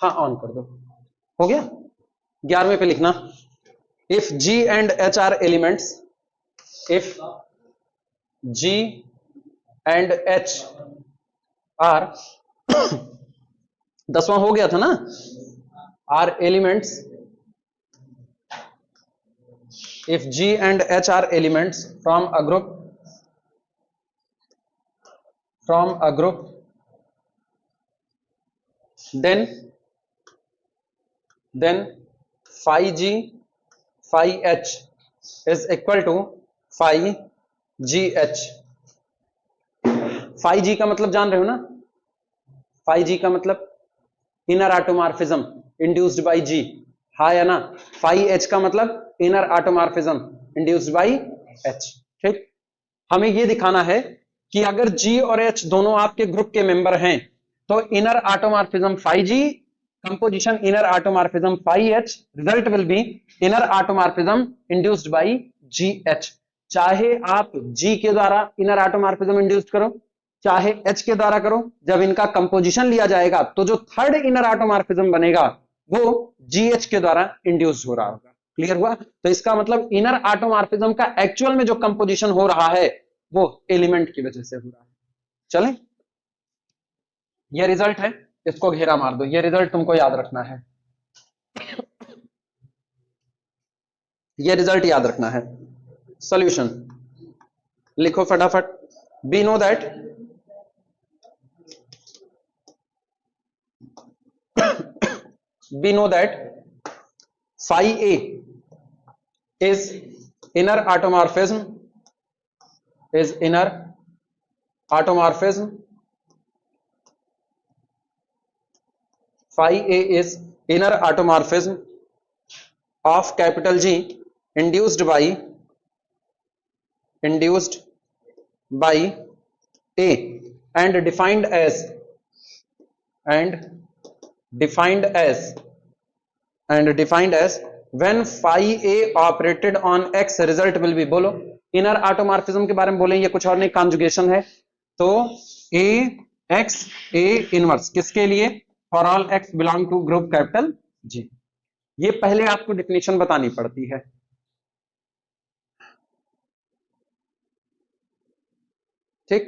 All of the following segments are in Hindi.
हाँ ऑन कर दो, हो गया। 11वें पे लिखना, if G and H are elements, if G and H are 10वां हो गया था ना, are elements, if G and H are elements from a group, then phi G phi H is equal to phi G H। phi G का मतलब जान रहे हो ना, phi G का मतलब inner automorphism induced bye G, हाँ या ना। phi H का मतलब inner automorphism induced bye H। ठीक, हमें यह दिखाना है कि अगर G और H दोनों आपके ग्रुप के मेंबर हैं तो inner automorphism phi G, composition inner automorphism phi H, result will be inner automorphism induced by GH। चाहे आप G के द्वारा इनर आटोमॉर्फिज्म इंड्यूस्ड करो, चाहे H के द्वारा करो, जब इनका कंपोजिशन लिया जाएगा तो जो थर्ड इनर आटोमॉर्फिज्म बनेगा वो GH के द्वारा इंड्यूस्ड हो रहा होगा। क्लियर हुआ? तो इसका मतलब इनर आटोमॉर्फिज्म का एक्चुअल में जो कंपोजिशन हो रहा है वो एलिमेंट की वजह से हो रहा है। चलें, ये रिजल्ट है, इसको घेरा मार दो, ये रिजल्ट तुमको याद रखना है, ये रिजल्ट याद रखना है। सॉल्यूशन लिखो फटाफट। We know that phi A is inner automorphism, phi A is inner automorphism of capital G induced by A and defined as when phi A operated on X result will be, बोलो इनर आटोमॉर्फिज्म के बारे में बोलें, ये कुछ और नहीं, कॉन्जुगेशन है। तो A X A इनवर्स किसके लिए? For all X belong to group capital G। ये पहले आपको डेफिनेशन बतानी पड़ती है। ठीक,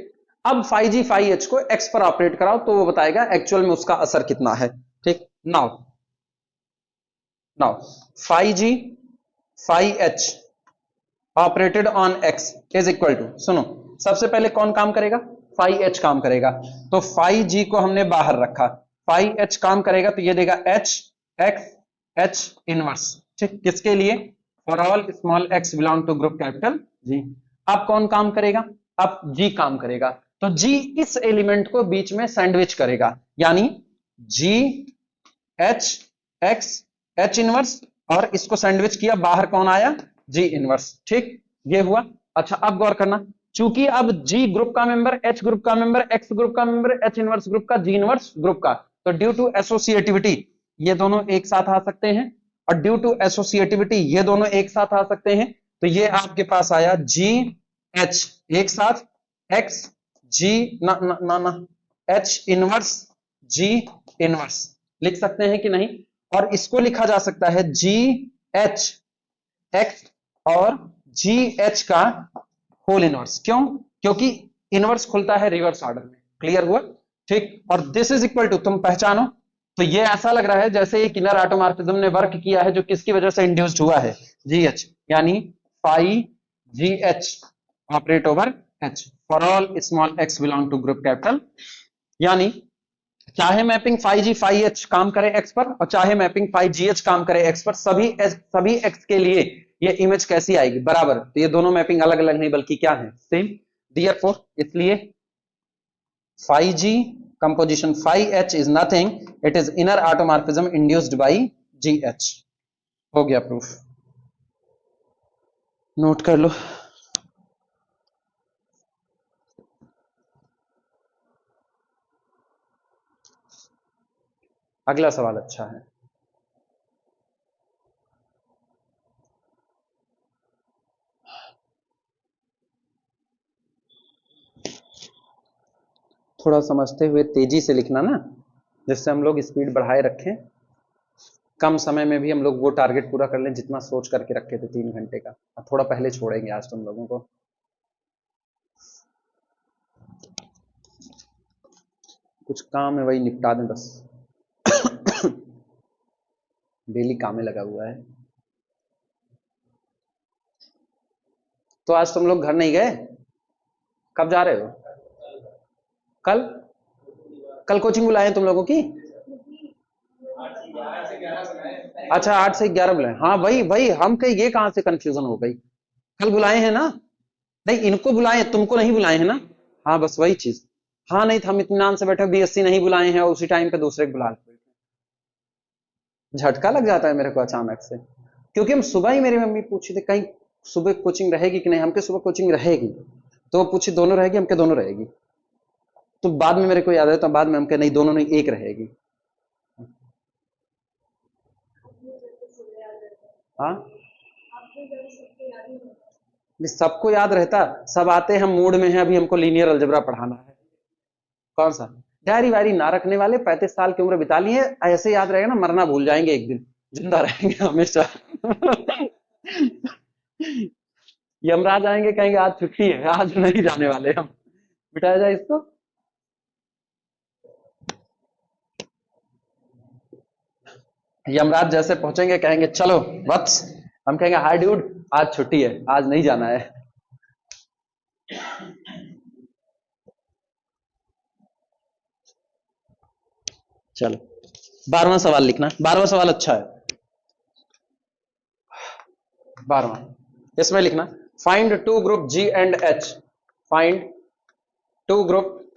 अब phi G phi H को X पर ऑपरेट कराओ तो वो बताएगा एक्चुअल में उसका असर कितना है। ठीक, now phi G phi H operated on X is equal to, सुनो सबसे पहले कौन काम करेगा? phi H काम करेगा। तो phi G को हमने बाहर रखा, phi H काम करेगा तो ये देगा H X H इनवर्स। ठीक, किसके लिए? For all small x belong to group capital G। अब कौन काम करेगा? अब G काम करेगा, तो G इस एलिमेंट को बीच में सैंडविच करेगा, यानी G H X H inverse, और इसको सैंडविच किया, बाहर कौन आया? G inverse. ठीक, ये हुआ। अच्छा अब गौर करना, चूंकि अब G ग्रुप का मेंबर, H ग्रुप का मेंबर, X ग्रुप का मेंबर, H इनवर्स ग्रुप का, G इनवर्स ग्रुप का, तो ड्यू टू एसोसिएटिविटी ये दोनों एक साथ आ सकते हैं, और ड्यू टू एसोसिएटिविटी ये दोनों एक साथ आ सकते हैं। तो ये आपके पास आया G H एक साथ, X G ना ना ना, ना H इनवर्स G इनवर्स, लिख सकते हैं कि नहीं? और इसको लिखा जा सकता है G H X और G H का होल इनवर्स। क्यों? क्योंकि इनवर्स खुलता है रिवर्स ऑर्डर में। क्लियर हुआ? ठीक, और दिस इज इक्वल टू, तुम पहचानो, तो ये ऐसा लग रहा है जैसे एक इनर ऑटोमॉर्फिज्म ने वर्क किया है जो किसकी वजह से इंड्यूस्ड हुआ है? GH, यानी phi GH operate over H for all small x belong to group capital. यानी चाहे mapping phi G phi H काम करे X पर, और चाहे मैपिंग phi GH काम करे X पर, सभी X के लिए ये इमेज कैसी आएगी? बराबर। तो ये दोनों मैपिंग अलग अलग नहीं बल्कि क्या है? सेम। Therefore इसलिए phi G composition phi H is nothing, it is inner automorphism induced by GH। हो गया प्रूफ, नोट कर लो। अगला सवाल अच्छा है, थोड़ा समझते हुए तेजी से लिखना ना, जिससे हम लोग स्पीड बढ़ाए रखें, कम समय में भी हम लोग वो टारगेट पूरा कर लें जितना सोच करके रखे थे 3 घंटे का। थोड़ा पहले छोड़ेंगे आज तुम लोगों को। कुछ काम है वही निपटा दें बस। डेली काम में लगा हुआ है। तो आज तुम लोग घर नहीं गए? कब जा रहे हो? कल? कल कोचिंग बुलाए हैं तुम लोगों की? अच्छा 8 से 11 बुलाए। हाँ वही वही, हम कहीं ये कहां से कंफ्यूजन हो गई। कल बुलाए हैं ना? नहीं इनको बुलाए, तुमको नहीं बुलाए हैं ना? हाँ बस वही चीज। हाँ नहीं तो हम इत्मीनान से बैठे, बीएससी नहीं बुलाए हैं और उसी टाइम पे दूसरे को बुला लेते। झटका लग जाता है मेरे को अचानक से, क्योंकि हम सुबह ही, मेरी मम्मी पूछी थी कहीं सुबह कोचिंग रहेगी कि नहीं, हमके सुबह कोचिंग रहेगी, तो वो पूछी दोनों रहेगी, हमके दोनों रहेगी। तो बाद में मेरे को याद आया, तो बाद में हमके नहीं, दोनों नहीं एक रहेगी। हाँ सबको याद रहता, सब आते हैं, हम मूड में हैं अभी, हमको लीनियर अलजेब्रा पढ़ाना है। कौन सा? डायरी वायरी ना रखने वाले 35 साल की उम्र बिता ली है, ऐसे याद रहेगा ना, मरना भूल जाएंगे एक दिन, जिंदा रहेंगे हमेशा। यमराज आएंगे कहेंगे आज छुट्टी है, आज नहीं जाने वाले हम। बिठाया जाए इसको। यमराज जैसे पहुंचेंगे कहेंगे चलो वत्स, हम कहेंगे हाय ड्यूड आज छुट्टी है, आज नहीं जाना है। चलो 12वां सवाल लिखना, 12वां सवाल अच्छा है। 12वां इसमें लिखना, find two group G and H, find two group,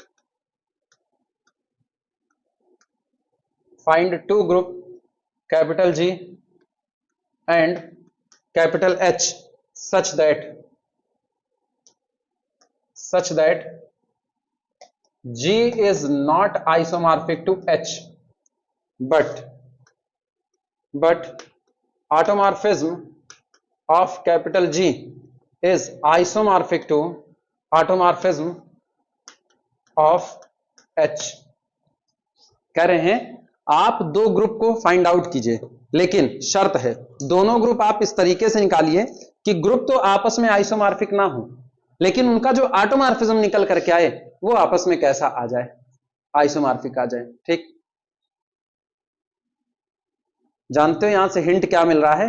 find two group capital G and capital H such that G is not isomorphic to H, but automorphism of capital G is isomorphic to automorphism of H। कह रहे हैं आप दो ग्रुप को फाइंड आउट कीजिए, लेकिन शर्त है दोनों ग्रुप आप इस तरीके से निकालिए कि ग्रुप तो आपस में आइसोमॉर्फिक ना हो, लेकिन उनका जो ऑटोमॉर्फिज्म निकल करके आए वो आपस में कैसा आ जाए, आइसोमॉर्फिक आ जाए। ठीक, जानते हो यहां से हिंट क्या मिल रहा है?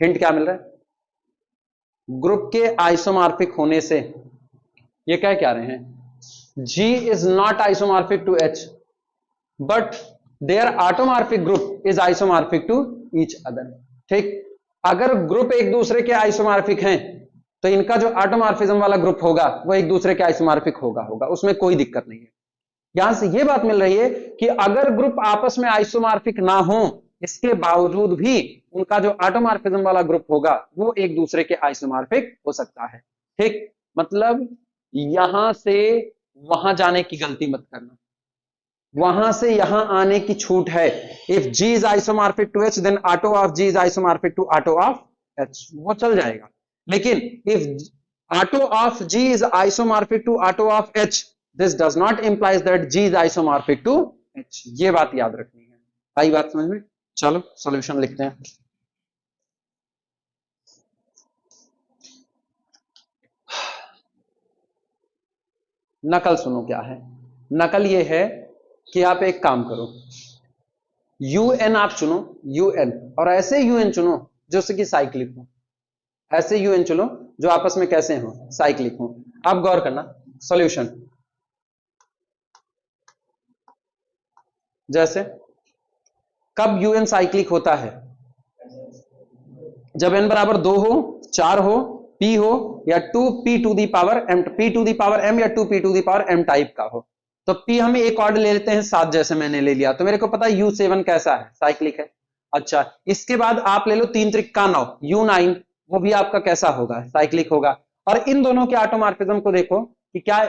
हिंट क्या मिल रहा है? ग्रुप के आइसोमॉर्फिक होने से ये क्या रहे हैं, G is not isomorphic to H, but their automorphic group is isomorphic to each other। ठीक, अगर ग्रुप एक दूसरे के आइसोमॉर्फिक हैं तो इनका जो ऑटोमॉर्फिज्म वाला ग्रुप होगा वो एक दूसरे के आइसोमॉर्फिक होगा, उसमें कोई दिक्कत नहीं है। यहां से ये बात मिल रही है कि अगर ग्रुप आपस में आइसोमॉर्फिक ना हो, इसके बावजूद भी उनका जो ऑटोमॉर्फिज्म वाला ग्रुप होगा वो एक दूसरे के आइसोमॉर्फिक हो सकता है। ठीक, मतलब यहां से वहां जाने की गलती मत करना, वहां से यहां आने की छूट है। If G is isomorphic to H then auto of G is isomorphic to auto of H, वो चल जाएगा। लेकिन if auto of G is isomorphic to auto of H, this does not implies that G is isomorphic to H। ये बात याद रखनी है। आई बात समझ में? चलो सॉल्यूशन लिखते हैं। नकल सुनो क्या है। नकल ये है कि आप एक काम करो, UN आप चुनो, UN, और ऐसे UN चुनो जो कि साइक्लिक हो, ऐसे UN चुनो जो आपस में कैसे हो, साइक्लिक हो। अब गौर करना सॉल्यूशन, जैसे कब UN साइक्लिक होता है? जब n बराबर 2 हो, 4 हो, p हो, या 2p to the power m, p to the power m या 2p to the power m type का हो। तो p हम एक ऑर्डर ले लेते हैं 7, जैसे मैंने ले लिया, तो मेरे को पता है U7 कैसा है, साइक्लिक है। अच्छा, इसके बाद आप ले लो 3 त्रिक्का 9, U9, वो भी आपका कैसा होगा, साइक्लिक होगा। और इन दोनों के ऑटोमॉर्फिज्म को देखो कि क्या,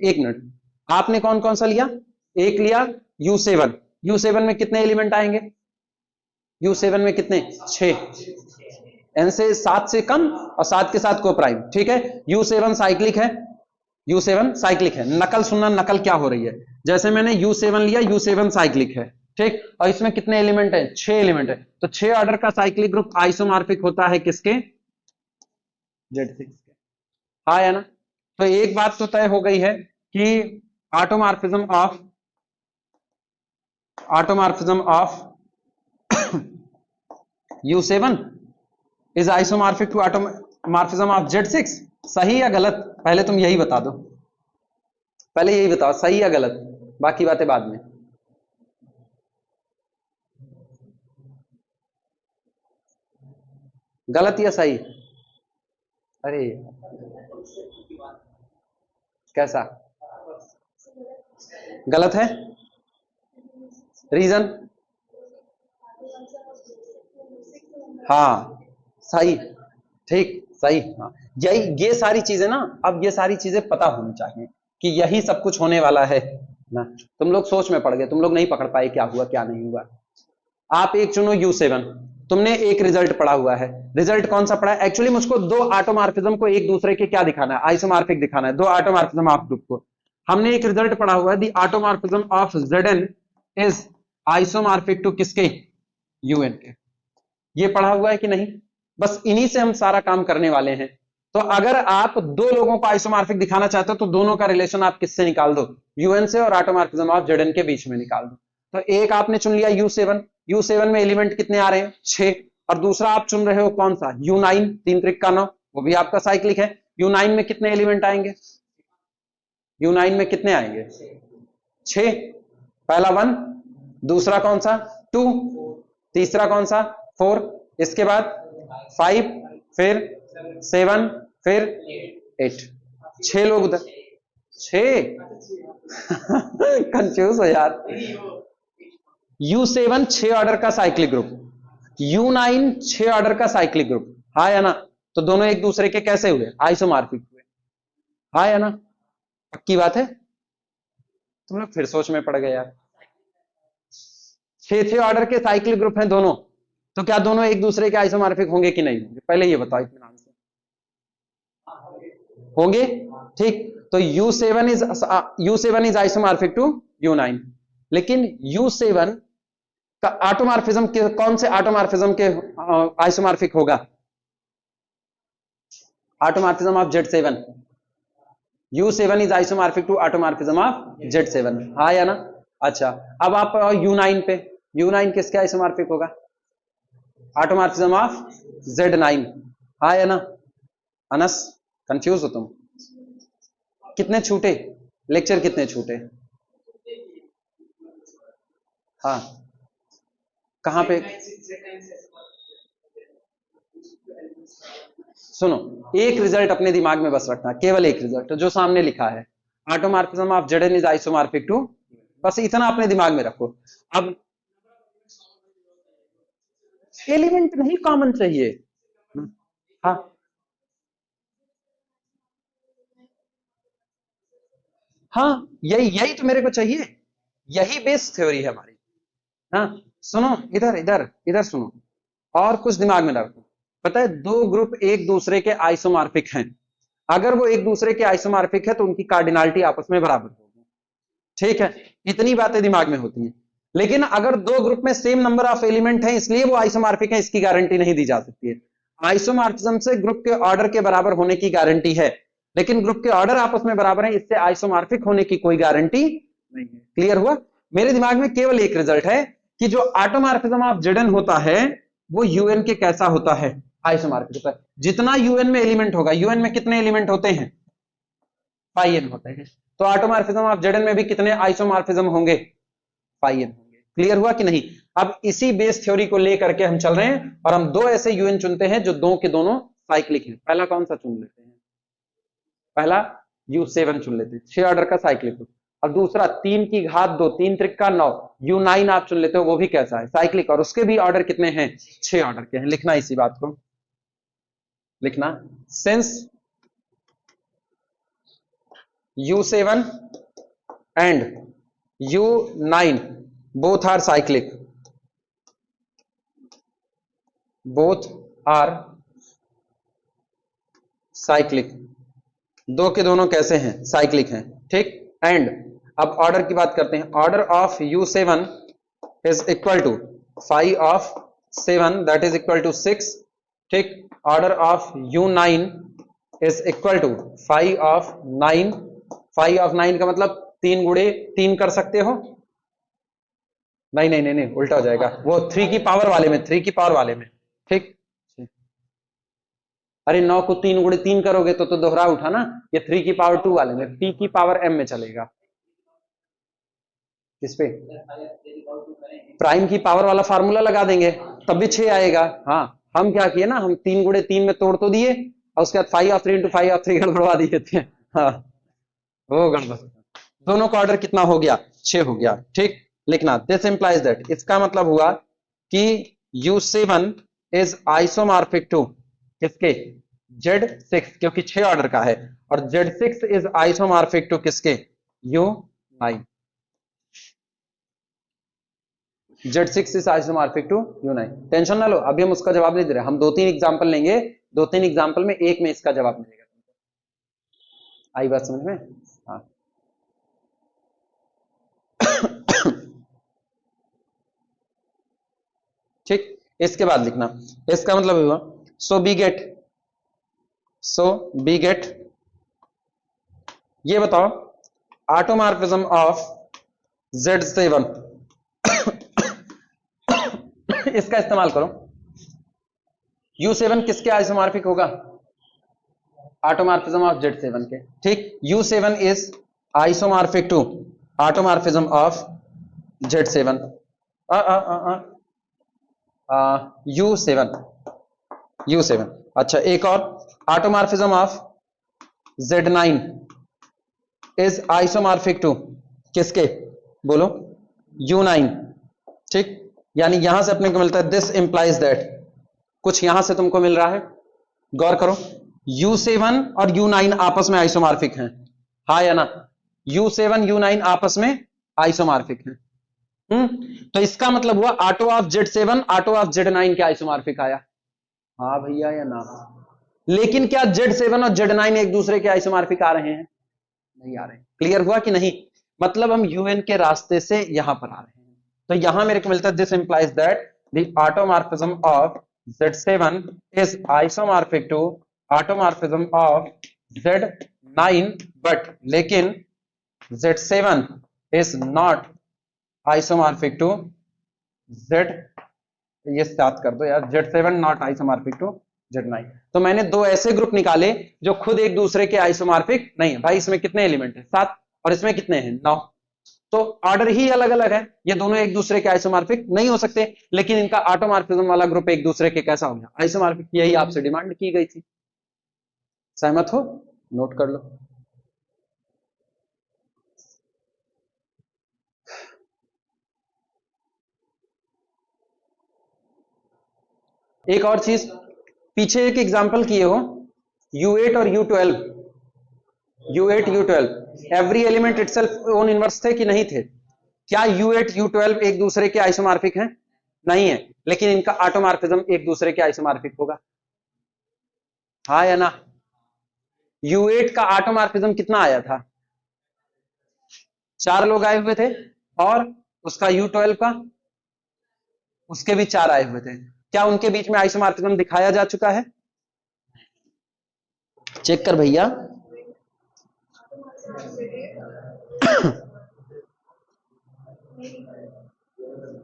एक मिनट, आपने कौन कौन सा लिया? एक लिया U7, U7 में कितने एलिमेंट आएंगे? U7 में कितने? 6, n से 7 से कम और 7 के साथ को प्राइम। ठीक है, U7 साइक्लिक है, U7 साइक्लिक है। नकल सुनना, नकल क्या हो रही है, जैसे मैंने U7 लिया, U7 साइक्लिक है, ठीक, और इसमें कितने एलिमेंट है, 6 एलिमेंट है, तो 6 ऑर्डर का साइक्लिक ग्रुप आइसोमॉर्फिक होता है किसके, Z6 के। हाँ या ना। तो एक बात तो तय हो गई है कि automorphism of U7 is isomorphic to automorphism of Z6। सही या गलत, पहले तुम यही बता दो, पहले यही बताओ सही या गलत, बाकी बातें बाद में। गलत या सही? अरे कैसा गलत है, रीजन? हाँ सही, ठीक सही। हाँ यही, ये सारी चीजें ना, अब ये सारी चीजें पता होनी चाहिए कि यही सब कुछ होने वाला है ना। तुम लोग सोच में पड़ गए, तुम लोग नहीं पकड़ पाए क्या हुआ क्या नहीं हुआ। आप एक चुनो U7, तुमने एक रिजल्ट पढ़ा हुआ है, रिजल्ट कौन सा पढ़ा है, एक्चुअली मुझको दो ऑटोमॉर्फिज्म को एक दूसरे के क्या दिखाना है, आइसोमॉर्फिक दिखाना है, दो ऑटोमॉर्फिज्म ऑफ ग्रुप को। हमने एक रिजल्ट पढ़ा हुआ है, the automorphism of Zn is isomorphic to किसके, UN के। ये पढ़ा हुआ है कि नहीं, बस इन्हीं से हम सारा काम करने वाले हैं। तो अगर आप दो लोगों को आइसोमॉर्फिक दिखाना चाहते हो तो दोनों का रिलेशन आप किससे निकाल दो, UN से, और ऑटोमॉर्फिज्म ऑफ Zn के बीच में निकाल दो। तो एक आपने चुन लिया U7 में एलिमेंट कितने आ रहे हैं, 6, और दूसरा आप चुन रहे हो कौन सा, U9, 3 त्रिक का 9, वो भी आपका साइक्लिक है। U9 में कितने एलिमेंट आएंगे, U9 में कितने आएंगे, 6, पहला 1, दूसरा कौन सा 2, तीसरा कौन सा 4, इसके बाद 5, फिर 7, फिर 8, 6 लोग उधर, 6 कंफ्यूज हो यार। U7 6 ऑर्डर का साइक्लिक ग्रुप, U9 6 ऑर्डर का साइक्लिक ग्रुप, हाँ या ना। तो दोनों एक दूसरे के कैसे हुए, आइसोमॉर्फिक हुए, हाँ या ना, पक्की बात है। तुम लोग फिर सोच में पड़ गए यार, 6 ऑर्डर के साइक्लिक ग्रुप हैं दोनों, तो क्या दोनों एक दूसरे के आइसोमॉर्फिक होंगे कि नहीं होंगे, पहले ये बताओ इत्मीनान से, होंगे, ठीक। तो U7 is isomorphic to U9, लेकिन U7 का ऑटोमॉर्फिज्म कौन से ऑटोमॉर्फिज्म के आइसोमॉर्फिक होगा, automorphism of Z7, U7 is isomorphic to automorphism of Z7, हाँ या ना। अच्छा, अब आप U9 पे, U9 किसके आइसोमॉर्फिक होगा, ऑटोमॉर्फिज्म ऑफ Z9, हाँ या ना। अनस कंफ्यूज हो तुम, कितने छूटे लेक्चर, कितने छूटे, हाँ कहां पे, सुनो, एक रिजल्ट अपने दिमाग में बस रखना, केवल एक रिजल्ट जो सामने लिखा है, automorphism of Zn is isomorphic to, बस इतना अपने दिमाग में रखो। अब एलिमेंट नहीं कॉमन चाहिए, हाँ हाँ, यही यही तो मेरे को चाहिए, यही बेस थ्योरी है हमारी। हाँ सुनो, इधर इधर इधर सुनो, और कुछ दिमाग में रखो। पता है, दो ग्रुप एक दूसरे के आइसोमॉर्फिक हैं, अगर वो एक दूसरे के आइसोमॉर्फिक है तो उनकी कार्डिनलिटी आपस में बराबर होगी, ठीक है, इतनी बातें दिमाग में होती हैं। लेकिन अगर दो ग्रुप में सेम नंबर ऑफ एलिमेंट हैं इसलिए वो आइसोमॉर्फिक है, इसकी गारंटी नहीं दी जा सकती है। आइसोमॉर्फिज्म से ग्रुप के ऑर्डर के बराबर होने की गारंटी है, लेकिन ग्रुप के ऑर्डर आपस में बराबर है, इससे आइसोमॉर्फिक होने की कोई गारंटी नहीं है। क्लियर हुआ, मेरे दिमाग में केवल एक रिजल्ट है कि जो ऑटोमॉर्फिज्म ऑफ Zn होता है वो UN के कैसा होता है, आइसोमॉर्फिक होता है। जितना UN में एलिमेंट होगा, UN में कितने एलिमेंट होते हैं, 5n होते हैं, तो ऑटोमॉर्फिज्म ऑफ Zn में भी कितने आइसोमॉर्फिज्म होंगे, 5n होंगे। क्लियर हुआ कि नहीं। अब इसी बेस थ्योरी को लेकर के हम चल रहे हैं, और हम दो ऐसे UN चुनते हैं जो दो के दोनों साइक्लिक हैं। पहला कौन सा चुन लेते हैं, पहला U7 चुन लेते हैं, 6 ऑर्डर का साइक्लिक, और दूसरा 3 की घात 2, 3 त्रिक का 9, U9 आप चुन लेते हो, वो भी कैसा है, साइक्लिक, और उसके भी ऑर्डर कितने हैं, 6 ऑर्डर के हैं। लिखना इसी बात को, लिखना, since U7 and U9 both are cyclic, both are cyclic, दो के दोनों कैसे हैं, साइक्लिक हैं, ठीक। एंड अब ऑर्डर की बात करते हैं। Order of U7 is equal to 5 of 7 that is equal to 6, ठीक। Order of U9 is equal to 5 of 9। 5 of 9 का मतलब 3 गुणे 3 कर सकते हो। नहीं नहीं नहीं नहीं, उल्टा हो जाएगा, वो 3 की पावर वाले में, 3 की पावर वाले में, ठीक। अरे 9 को 3 गुणे 3 करोगे तो दोहरा उठा ना, ये 3 की पावर 2 वाले में, P की पावर M में चलेगा। किस पे? प्राइम की पावर वाला फार्मूला लगा देंगे तब भी 6 आएगा। हाँ, हम क्या किए ना, हम 3 गुणे 3 में तोड़ तो दिए और उसके बाद 5 ऑफ 3 इंटू 5 ऑफ 3 गड़बड़वा दिए थे। हाँ, वो गड़बड़। दोनों का ऑर्डर कितना हो गया? 6 हो गया, ठीक। लिखना दिस इंप्लाइज दैट, इसका मतलब हुआ कि U7 इज आइसोमॉर्फिक टू किसके? Z6, क्योंकि 6 ऑर्डर का है, और Z6 इज आइसोमॉर्फिक टू किसके? U9। Z6 is isomorphic to U9। Tension ना लो, अभी हम उसका जवाब नहीं दे रहे, हम 2-3 एग्जांपल लेंगे, 2-3 एग्जांपल में एक में इसका जवाब मिलेगा। आई बात समझ में? हाँ। ठीक, इसके बाद लिखना, इसका मतलब हुआ सो बी गेट, ये बताओ ऑटोमॉर्फिज्म ऑफ Z7 इसका इस्तेमाल करो। U7 किसके आइसोमॉर्फिक होगा? ऑटोमॉर्फिज्म ऑफ Z7 के, ठीक। U7 is isomorphic to automorphism of Z7। U7। अच्छा, एक और, automorphism of Z9 is isomorphic to किसके? बोलो, U9, ठीक। यानी यहां से अपने को मिलता है दिस इंप्लाइज दैट, कुछ यहां से तुमको मिल रहा है, गौर करो। U7 और U9 आपस में आइसोमॉर्फिक हैं, हाँ या ना? U7 U9 आपस में आइसोमॉर्फिक हैं। तो इसका मतलब हुआ auto of Z7 auto of Z9 के आइसोमॉर्फिक आया, हाँ भैया या ना? लेकिन क्या Z7 और Z9 एक दूसरे के आइसोमॉर्फिक आ रहे हैं? नहीं आ रहे। क्लियर हुआ कि नहीं? मतलब हम UN के रास्ते से यहां पर आ रहे हैं, तो यहां मेरे को मिलता है this implies that the automorphism of Z7 is isomorphic to automorphism of Z9, but लेकिन Z7 is not isomorphic to Z, ये साथ कर दो यार, Z7 not isomorphic to Z9। तो मैंने दो ऐसे ग्रुप निकाले जो खुद एक दूसरे के आइसोमॉर्फिक नहीं है। भाई इसमें कितने एलिमेंट है? 7, और इसमें कितने हैं? 9। तो ऑर्डर ही अलग अलग है, ये दोनों एक दूसरे के आइसोमॉर्फिक नहीं हो सकते, लेकिन इनका ऑटोमॉर्फिज्म वाला ग्रुप एक दूसरे के कैसा हो गया? आइसोमॉर्फिक। यही आपसे डिमांड की गई थी, सहमत हो? नोट कर लो। एक और चीज, पीछे एक एग्जांपल किए हो, U8 और U12, U8 U12 every element itself own inverse थे कि नहीं थे? क्या U8 U12 एक दूसरे के आइसोमॉर्फिक हैं? नहीं है, लेकिन इनका ऑटोमॉर्फिज्म एक दूसरे के आइसोमॉर्फिक होगा, हाँ या ना? U8 का ऑटोमॉर्फिज्म कितना आया था? 4 लोग आए हुए थे, और उसका U12 का, उसके भी 4 आए हुए थे। क्या उनके बीच में आइसोमॉर्फिज्म दिखाया जा चुका है? चेक कर भैया।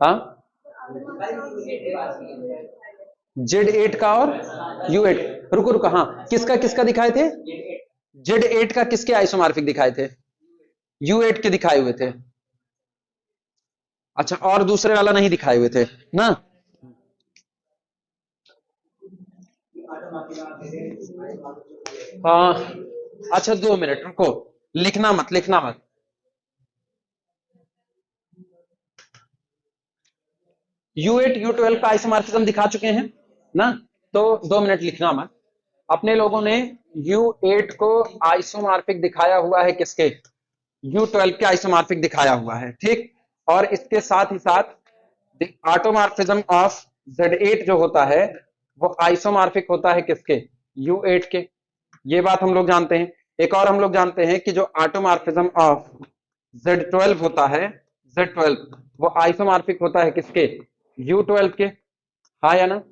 हाँ, Z8 का और U8, रुको रुको, हाँ, किसका किसका दिखाए थे? Z8 का किसके आइसोमॉर्फिक दिखाए थे? U8 के दिखाए हुए थे। अच्छा, और दूसरे वाला नहीं दिखाए हुए थे ना? हाँ, अच्छा 2 मिनट रुको, लिखना मत, लिखना मत। U8 U12 का आइसोमॉर्फिज्म दिखा चुके हैं ना, तो 2 मिनट लिखना मत। अपने लोगों ने U8 को आइसोमॉर्फिक दिखाया हुआ है किसके? U12 के आइसोमॉर्फिक दिखाया हुआ है, ठीक। और इसके साथ ही साथ ऑटोमॉर्फिज्म ऑफ Z8 जो होता है वो आइसोमॉर्फिक होता है किसके? U8 के। ये बात हम लोग जानते हैं। एक और हम लोग जानते हैं कि जो ऑटोमॉर्फिज्म ऑफ Z12 होता है, Z12 वो आइसोमॉर्फिक होता है किसके? U12 के। हाँ या ना?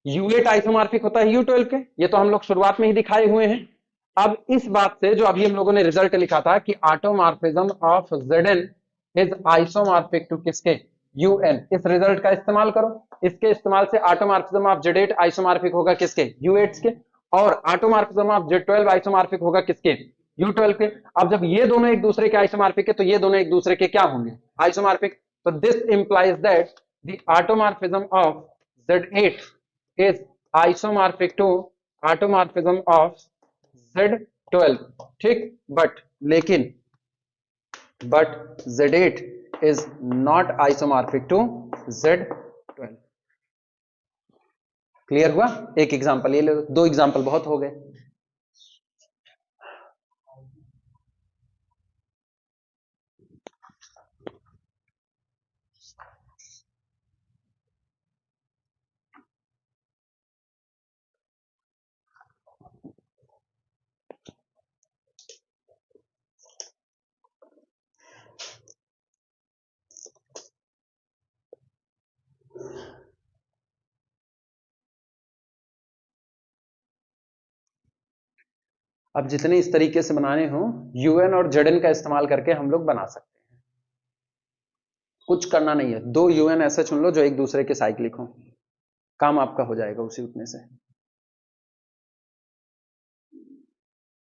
U8 आइसोमॉर्फिक होता है U12 के, ये तो हम लोग शुरुआत में ही दिखाए हुए हैं। अब इस बात से जो अभी हम लोगों ने रिजल्ट लिखा था कि automorphism of Zn is isomorphic to किसके? Un, इस रिजल्ट का इस्तेमाल करो। इसके इस्तेमाल से ऑटोमॉर्फिज्म ऑफ Z8 आइसोमॉर्फिक होगा किसके? U8 के। और ऑटोमॉर्फिज्म ऑफ Z12 आइसोमॉर्फिक होगा किसके? U12 के। अब जब ये दोनों एक दूसरे के आइसोमॉर्फिक है तो ये दोनों एक दूसरे के क्या होंगे? आइसोमॉर्फिक। तो this implies that the automorphism of Z8 is isomorphic to automorphism of Z12, ठीक। but Z8 is not isomorphic to Z12। Clear हुआ? एक एग्जांपल ये ले लो, दो एग्जांपल बहुत हो गए। अब जितने इस तरीके से बनाने हो UN और ZN का इस्तेमाल करके हम लोग बना सकते हैं। कुछ करना नहीं है, दो UN ऐसे चुन लो जो एक दूसरे के साइक्लिक हो, काम आपका हो जाएगा उसी उतने से।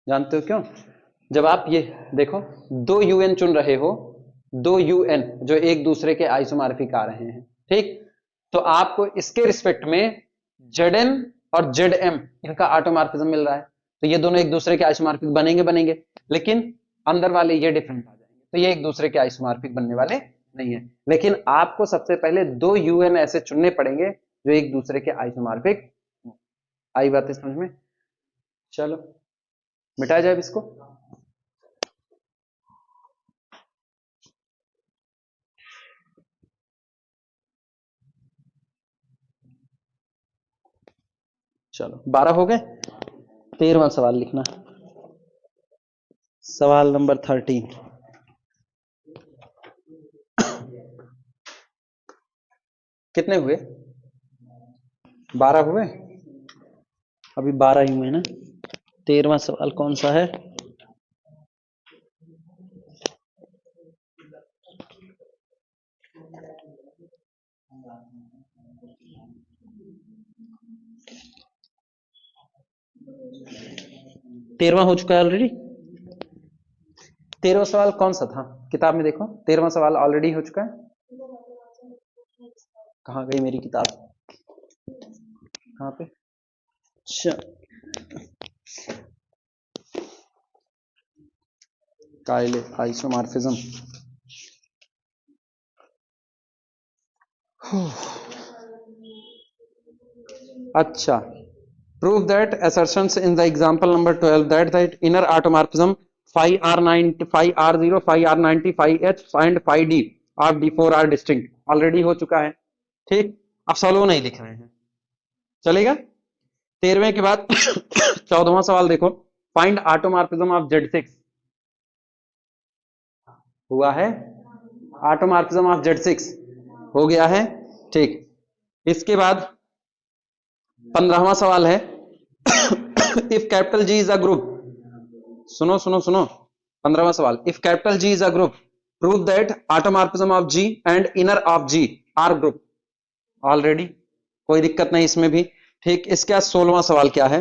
जानते हो क्यों? जब आप ये देखो, दो UN चुन रहे हो, दो UN जो एक दूसरे के आइसोमॉर्फिक आ रहे हैं, ठीक। तो आपको इसके रिस्पेक्ट में ZN और ZM इनका ऑटोमॉर्फिज्म मिल रहा है, तो ये दोनों एक दूसरे के आइसोमॉर्फिक बनेंगे, लेकिन अंदर वाले ये डिफरेंट आ जाएंगे, तो ये एक दूसरे के आइसोमॉर्फिक बनने वाले नहीं है। लेकिन आपको सबसे पहले दो UN ऐसे चुनने पड़ेंगे जो एक दूसरे के आइसोमॉर्फिक। आई बात है समझ में? चलो मिटाया जाए इसको। चलो 12 हो गए। 13वां सवाल लिखना, सवाल नंबर 13। कितने हुए? 12 हुए, अभी 12 ही हुए ना। 13वां सवाल कौन सा है? तेरहवां हो चुका है ऑलरेडी। 13वां सवाल कौन सा था किताब में? देखो 13वां सवाल ऑलरेडी हो चुका है। कहाँ गई मेरी किताब? कहाँ पे? अच्छा, काइले आइसोमॉर्फिज्म। अच्छा, prove that assertions in the example number 12 that the inner automorphism phi r90 phi r0 phi r90 phi h and phi d of d4 are distinct already हो चुका है, ठीक। अब सॉल्व नहीं लिख रहे हैं, चलेगा। 13वें के बाद 14वां सवाल देखो, फाइंड ऑटोमॉर्फिज्म ऑफ Z6। हुआ है? ऑटोमॉर्फिज्म ऑफ Z6 हो गया है, ठीक। इसके बाद 15वां सवाल है if capital G is a group, सुनो सुनो सुनो, 15वां सवाल, if capital G is a group prove that automorphism of G and inner of G are group. Already कोई दिक्कत नहीं इसमें भी, ठीक। इसके बाद 16वां सवाल क्या है?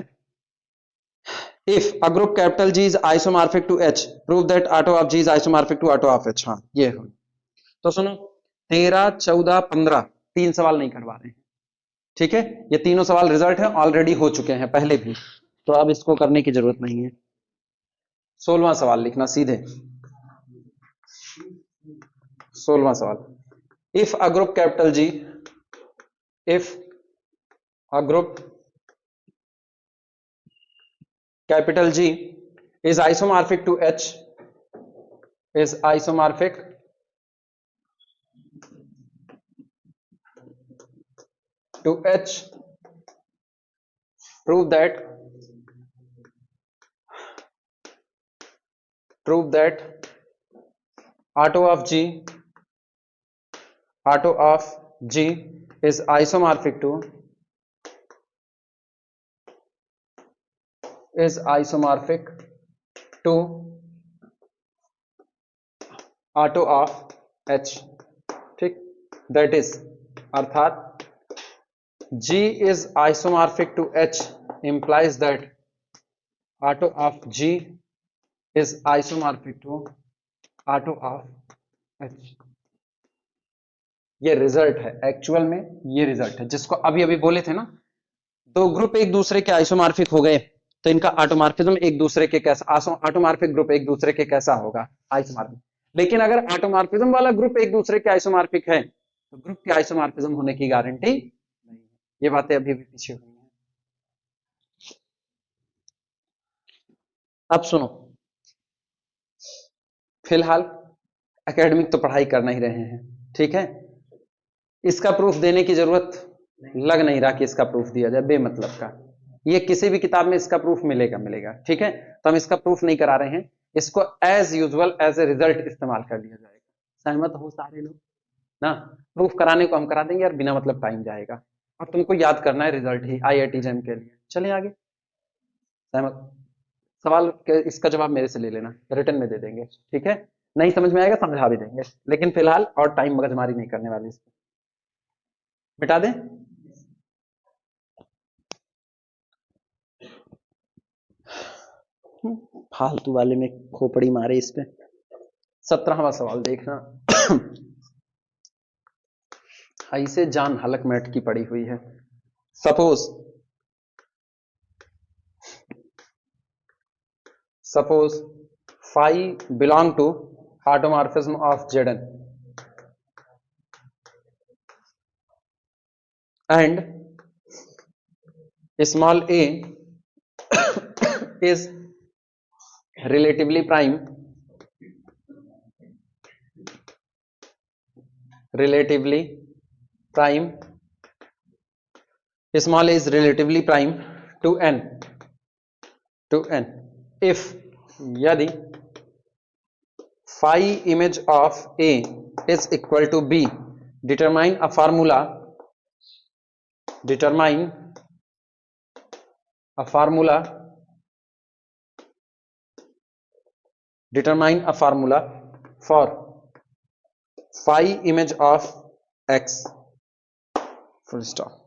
If a group capital G is isomorphic to H prove that auto of G is isomorphic to auto of H. हाँ ये हो। तो सुनो, 13 14 15 तीन सवाल नहीं करवा रहे हैं, ठीक है। ये तीनों सवाल रिजल्ट है ऑलरेडी हो चुके हैं पहले भी, तो अब इसको करने की जरूरत नहीं है। 16वां सवाल लिखना सीधे, 16वां सवाल, if a group capital ji, if a group capital ji is isomorphic to H, is isomorphic to H, prove that prove that auto of G is isomorphic to auto of H, ठीक, that is अर्थात G is isomorphic to H implies that auto of G is isomorphic to auto of H। ये रिजल्ट है, एक्चुअल में ये रिजल्ट है जिसको अभी अभी बोले थे ना, दो ग्रुप एक दूसरे के आइसोमॉर्फिक हो गए तो इनका ऑटोमॉर्फिज्म एक दूसरे के कैसा, ऑटोमॉर्फिक ग्रुप एक दूसरे के कैसा होगा, आइसोमॉर्फिक। लेकिन अगर ऑटोमॉर्फिज्म वाला ग्रुप एक दूसरे के आइसोमॉर्फिक है तो ग्रुप के आइसोमॉर्फिज्म होने की गारंटी नहीं है। ये बातें अभी भी पीछे हुई हैं। अब सुनो, फिलहाल एकेडमिक तो पढ़ाई करना ही रहे हैं, ठीक है, इसका प्रूफ देने की जरूरत लग नहीं रहा कि इसका प्रूफ दिया जाए, बेमतलब का। ये किसी भी किताब में इसका प्रूफ मिलेगा, ठीक है, तो हम इसका प्रूफ नहीं करा रहे हैं, इसको as usual as a result इस्तेमाल कर लिया जाएगा। सहमत हो सारे लोग ना? प्रूफ कराने को हम करा देंगे यार, बिना मतलब टाइम जाएगा, और तुमको याद करना है रिजल्ट ही IIT जैम के लिए। चलिए आगे, सहमत? सवाल के इसका जवाब मेरे से ले लेना, रिटर्न में दे देंगे, ठीक है, नहीं समझ में आएगा समझा भी देंगे, लेकिन फिलहाल और टाइम मगजमारी नहीं करने वाली, इसको मिटा दें। फालतू वाले में खोपड़ी मारे इस पे। 17वां सवाल देखना। ऐसे जान हलक में अटकी पड़ी हुई है। Suppose phi belong to automorphism of Zn and small a is relatively prime small a is relatively prime to n if यदि phi image of A is equal to B, determine a formula for phi image of X, full stop।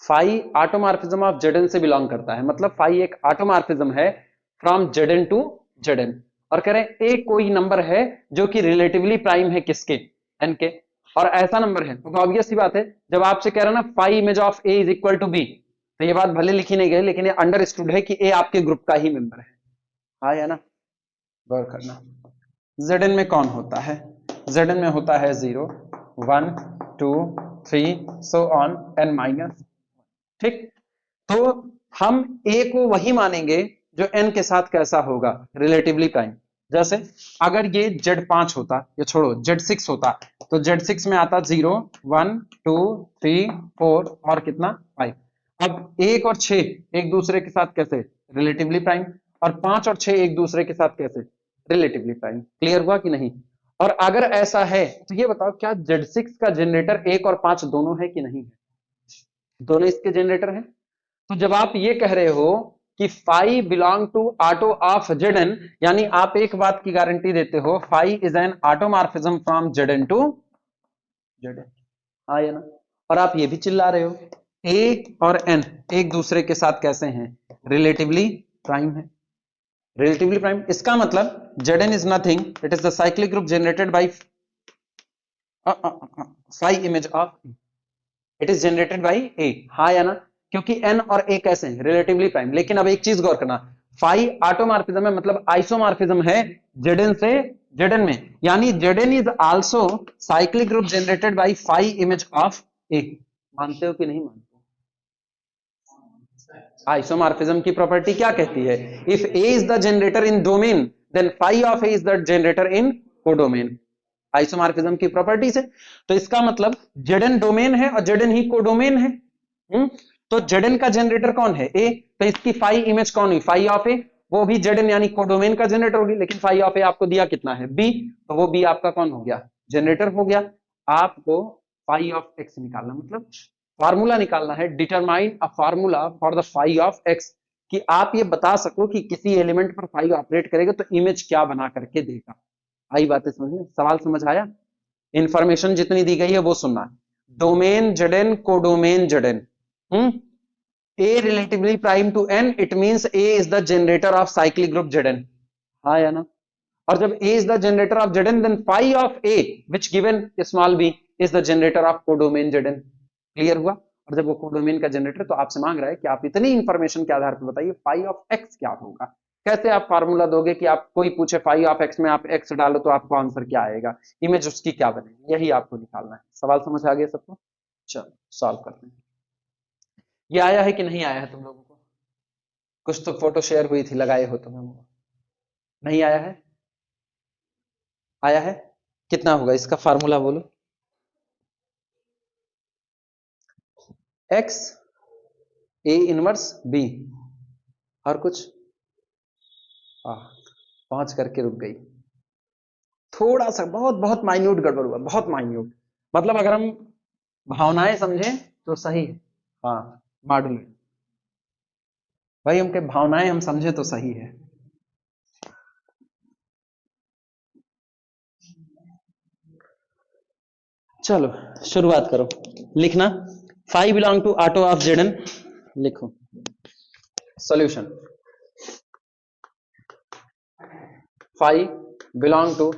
Phi automorphism of Zn से बिलोंग करता है, मतलब फाई एक ऑटोमॉर्फिज्म है फ्रॉम Zn टू Zn, और कह रहे हैं ए कोई नंबर है जो कि रिलेटिवली प्राइम है किसके, n के, और ऐसा नंबर है, तो ऑब्वियस सी बात है जब आपसे कह रहा ना phi image of a is equal to b, तो ये बात भले लिखी नहीं गई लेकिन ये अंडरस्टूड है कि ए आपके ग्रुप का ही मेंबर है। हाँ या ना, गौर करना। Zn में कौन होता है? Zn में होता है 0 1 2 3 सो ऑन n माइनस, ठीक, तो हम a को वही मानेंगे जो n के साथ कैसा होगा, रिलेटिवली प्राइम। जैसे अगर ये Z5 होता, ये छोड़ो Z6 होता, तो Z6 में आता 0 1 2 3 4 और कितना 5। अब 1 और 6 एक दूसरे के साथ कैसे, रिलेटिवली प्राइम, और 5 और 6 एक दूसरे के साथ कैसे, रिलेटिवली प्राइम। क्लियर हुआ कि नहीं? और अगर ऐसा है तो ये बताओ क्या Z6 का जनरेटर 1 और 5 दोनों है कि नहीं है? दोनों इसके जनरेटर हैं। तो जब आप ये कह रहे हो कि phi belong to auto of Zn, यानी आप एक बात की गारंटी देते हो, phi is an automorphism from Zn to Zn। हाँ या ना? और आप ये भी चिल्ला रहे हो ए और n एक दूसरे के साथ कैसे हैं, रिलेटिवली प्राइम है। रिलेटिवली प्राइम इसका मतलब Zn is nothing, it is the cyclic group generated by phi image of, it is generated by a. हाँ या ना? क्योंकि n और a कैसे हैं, रिलेटिवली प्राइम। लेकिन अब एक चीज गौर करना, फाई ऑटोमॉर्फिज्म है, मतलब आइसोमॉर्फिज्म है Zn से Zn में, यानी Zn is also cyclic group generated by phi image of a। मानते हो कि नहीं मानते? आइसोमॉर्फिज्म की प्रॉपर्टी क्या कहती है? If a is the generator in domain then phi of a is the generator in codomain. Isomorphism की प्रॉपर्टी से, तो इसका मतलब Zn डोमेन है और Zn ही कोडोमेन है। तो जेडन का जनरेटर कौन है? ए। तो इसकी फाई इमेज कौन हुई? फाई ऑफ ए, वो भी जेडन यानी कोडोमेन का जनरेटर होगी, लेकिन फाई ऑफ ए आपको दिया कितना है? बी। तो वो बी आपका कौन हो गया? जनरेटर हो गया। आपको फाई ऑफ एक्स निकालना, मतलब फार्मूला निकालना है, determine a formula for the phi of x, कि आप ये बता सको कि किसी एलिमेंट पर फाई ऑपरेट करेगा तो इमेज क्या बना करके देगा। आई बात है समझ में? सवाल समझ आया? इंफॉर्मेशन जितनी दी गई है वो सुनना है। Domain Z n, codomain Z n, A relatively prime to n, it means A is the generator of cyclic group Zn. हाँ या ना? और जब A is the generator of Zn, then phi of A, which given small b, is the generator of codomain Zn. Clear हुआ? और जब वो कोडोमेन का जनरेटर, तो आपसे मांग रहा है कि आप इतनी इंफॉर्मेशन के आधार पर बताइए फाई ऑफ एक्स क्या होगा। कैसे आप फार्मूला दोगे कि आप कोई पूछे फाई ऑफ एक्स में आप एक्स डालो तो आपको आंसर क्या आएगा, इमेज उसकी क्या बनेगी, यही आपको निकालना है। सवाल समझ आ गया सबको? चलो सॉल्व करते हैं। ये आया है कि नहीं आया है तुम लोगों को? कुछ तो फोटो शेयर हुई थी, लगाए हो तुम लोगों को? नहीं आया है? आया है? कितना होगा इसका फार्मूला बोलो? एक्स ए इनवर्स बी, और कुछ? 5 करके रुक गई। थोड़ा सा बहुत बहुत माइन्यूट गड़बड़ हुआ, बहुत माइन्यूट। मतलब अगर हम भावनाएं समझें तो सही है। हाँ मॉड्यूल भाई, उनके भावनाएं हम समझे तो सही है। चलो शुरुआत करो। लिखना phi belong to auto of zed n. लिखो solution. Phi belong to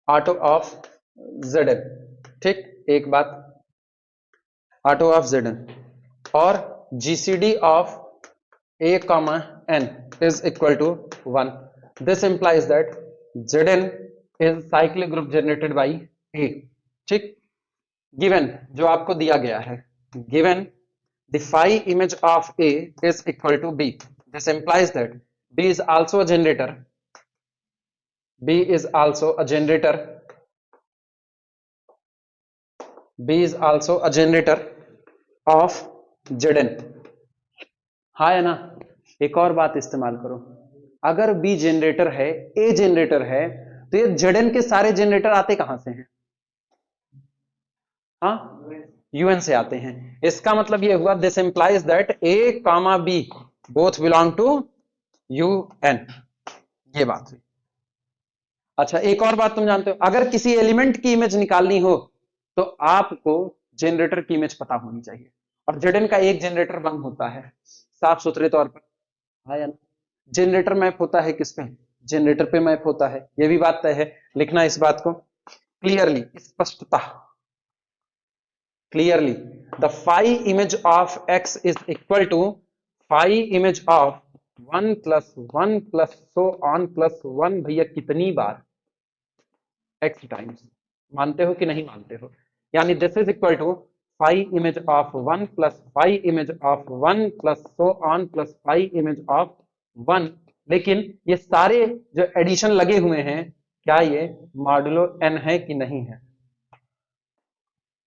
auto of zed n. ठीक, एक बात, ऑटो ऑफ जेडन और GCD of a comma n is equal to 1. This implies that Zn is cyclic group generated by A. ठीक, given जो आपको दिया गया है, given the phi image of A is equal to B. This implies that B is also a generator. B is also a generator. B is also a generator of Zn. हाँ है ना? एक और बात इस्तेमाल करो, अगर बी जनरेटर है, ए जनरेटर है, तो ये जेडन के सारे जनरेटर आते कहां से हैं? हाँ, यूएन से आते हैं। इसका मतलब ये हुआ, this implies that a comma b both belong to U n. ये बात हुई। अच्छा, एक और बात तुम जानते हो, अगर किसी एलिमेंट की इमेज निकालनी हो तो आपको जनरेटर की इमेज पता होनी चाहिए, और जेडन का एक जनरेटर बंद होता है साफ सुथरे तौर पर। हाँ या ना? जनरेटर मैप होता है किस पे? जनरेटर पे मैप होता है, ये भी बात तय है। लिखना इस बात को क्लियरली, स्पष्टता, clearly. The phi image of x is equal to phi image of 1 + 1 + so on +1। भैया कितनी बार? X times. मानते हो कि नहीं मानते हो? यानी this is equal to phi image of 1 plus phi image of 1 plus so on plus phi image of 1। लेकिन ये सारे जो एडिशन लगे हुए हैं, क्या ये मॉडुलो n है कि नहीं है?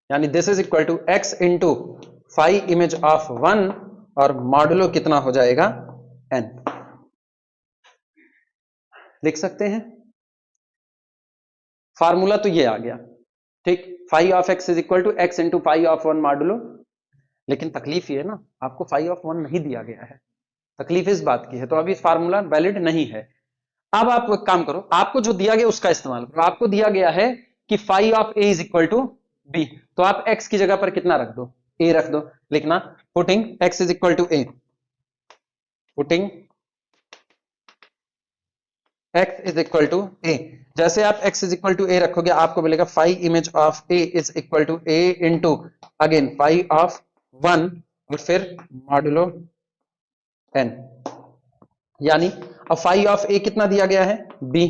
यानी this is equal to x into phi image of 1 और मॉडुलो कितना हो जाएगा? n। लिख सकते हैं फार्मूला, तो ये आ गया। ठीक, phi of x is equal to x into phi of 1 modulo. लेकिन तकलीफ ये है ना, आपको फाई ऑफ 1 नहीं दिया गया है, तकलीफ इस बात की है, तो अभी फार्मूला वैलिड नहीं है। अब आप एक काम करो, आपको जो दिया गया उसका इस्तेमाल करो। आपको दिया गया है कि phi of a is equal to b, तो आप एक्स की जगह पर कितना रख दो? ए रख दो। लिखना putting x is equal to a, putting x is equal to a. जैसे आप x is equal to a रखोगे, आपको मिलेगा phi image of a is equal to a into again phi of 1 और फिर मॉडुलो n। यानी अब फाई ऑफ a कितना दिया गया है? b।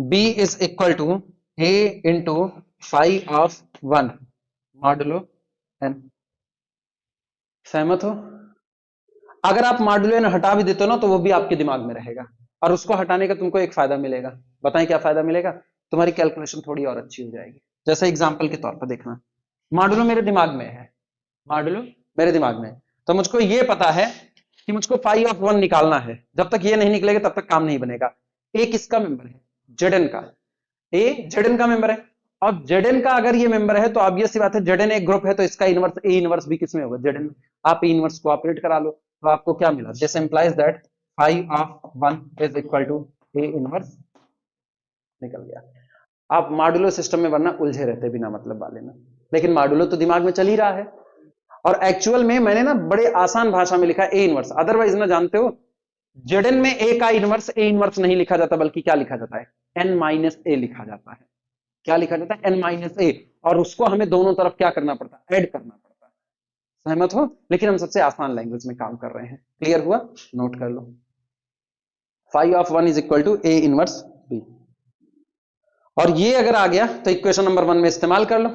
b is equal to a into phi of 1 modulo n। सहमत हो? अगर आप मॉडुलो n हटा भी देते हो ना, तो वो भी आपके दिमाग में रहेगा, और उसको हटाने का तुमको एक फायदा मिलेगा। बताएं क्या फायदा मिलेगा? तुम्हारी कैलकुलेशन थोड़ी और अच्छी हो जाएगी। जैसे एग्जांपल के तौर पर देखना, मॉडुलो मेरे दिमाग में है, मॉडुलो मेरे दिमाग में है, तो मुझको ये पता है कि मुझको फाई ऑफ 1 निकालना है। जब तक ये नहीं निकलेगा तब तक काम नहीं बनेगा। ए किसका मेंबर है? जेडन का। ए जेडन का मेंबर है। अब जेडन का अगर ये मेंबर है तो ऑब्वियस सी बात है, जेडन एक ग्रुप है तो इसका इनवर्स ए इनवर्स भी किसमें होगा? जेडन में। आप ए इनवर्स को ऑपरेट करा लो तो आपको क्या मिला? This implies that phi of 1 is equal to a inverse. निकल गया। आप मॉड्यूलो सिस्टम में वरना उलझे रहते बिना मतलब वाले में, लेकिन मॉड्यूलो तो दिमाग में चल ही रहा है। और एक्चुअल में मैंने ना बड़े आसान भाषा में लिखा ए इनवर्स। अदरवाइज ना जानते हो, जेडन में ए का इनवर्स ए इनवर्स नहीं लिखा जाता, बल्कि क्या लिखा जाता है? एन माइनस ए लिखा जाता है। क्या लिखा जाता है? एन माइनस ए। और उसको हमें दोनों तरफ क्या करना पड़ता है? ऐड करना पड़ता है। सहमत हो? लेकिन हम सबसे आसान लैंग्वेज में काम कर रहे हैं। क्लियर हुआ? नोट कर लो। Phi of 1 is equal to a inverse b. और ये अगर आ गया तो इक्वेशन नंबर 1 में इस्तेमाल कर लो।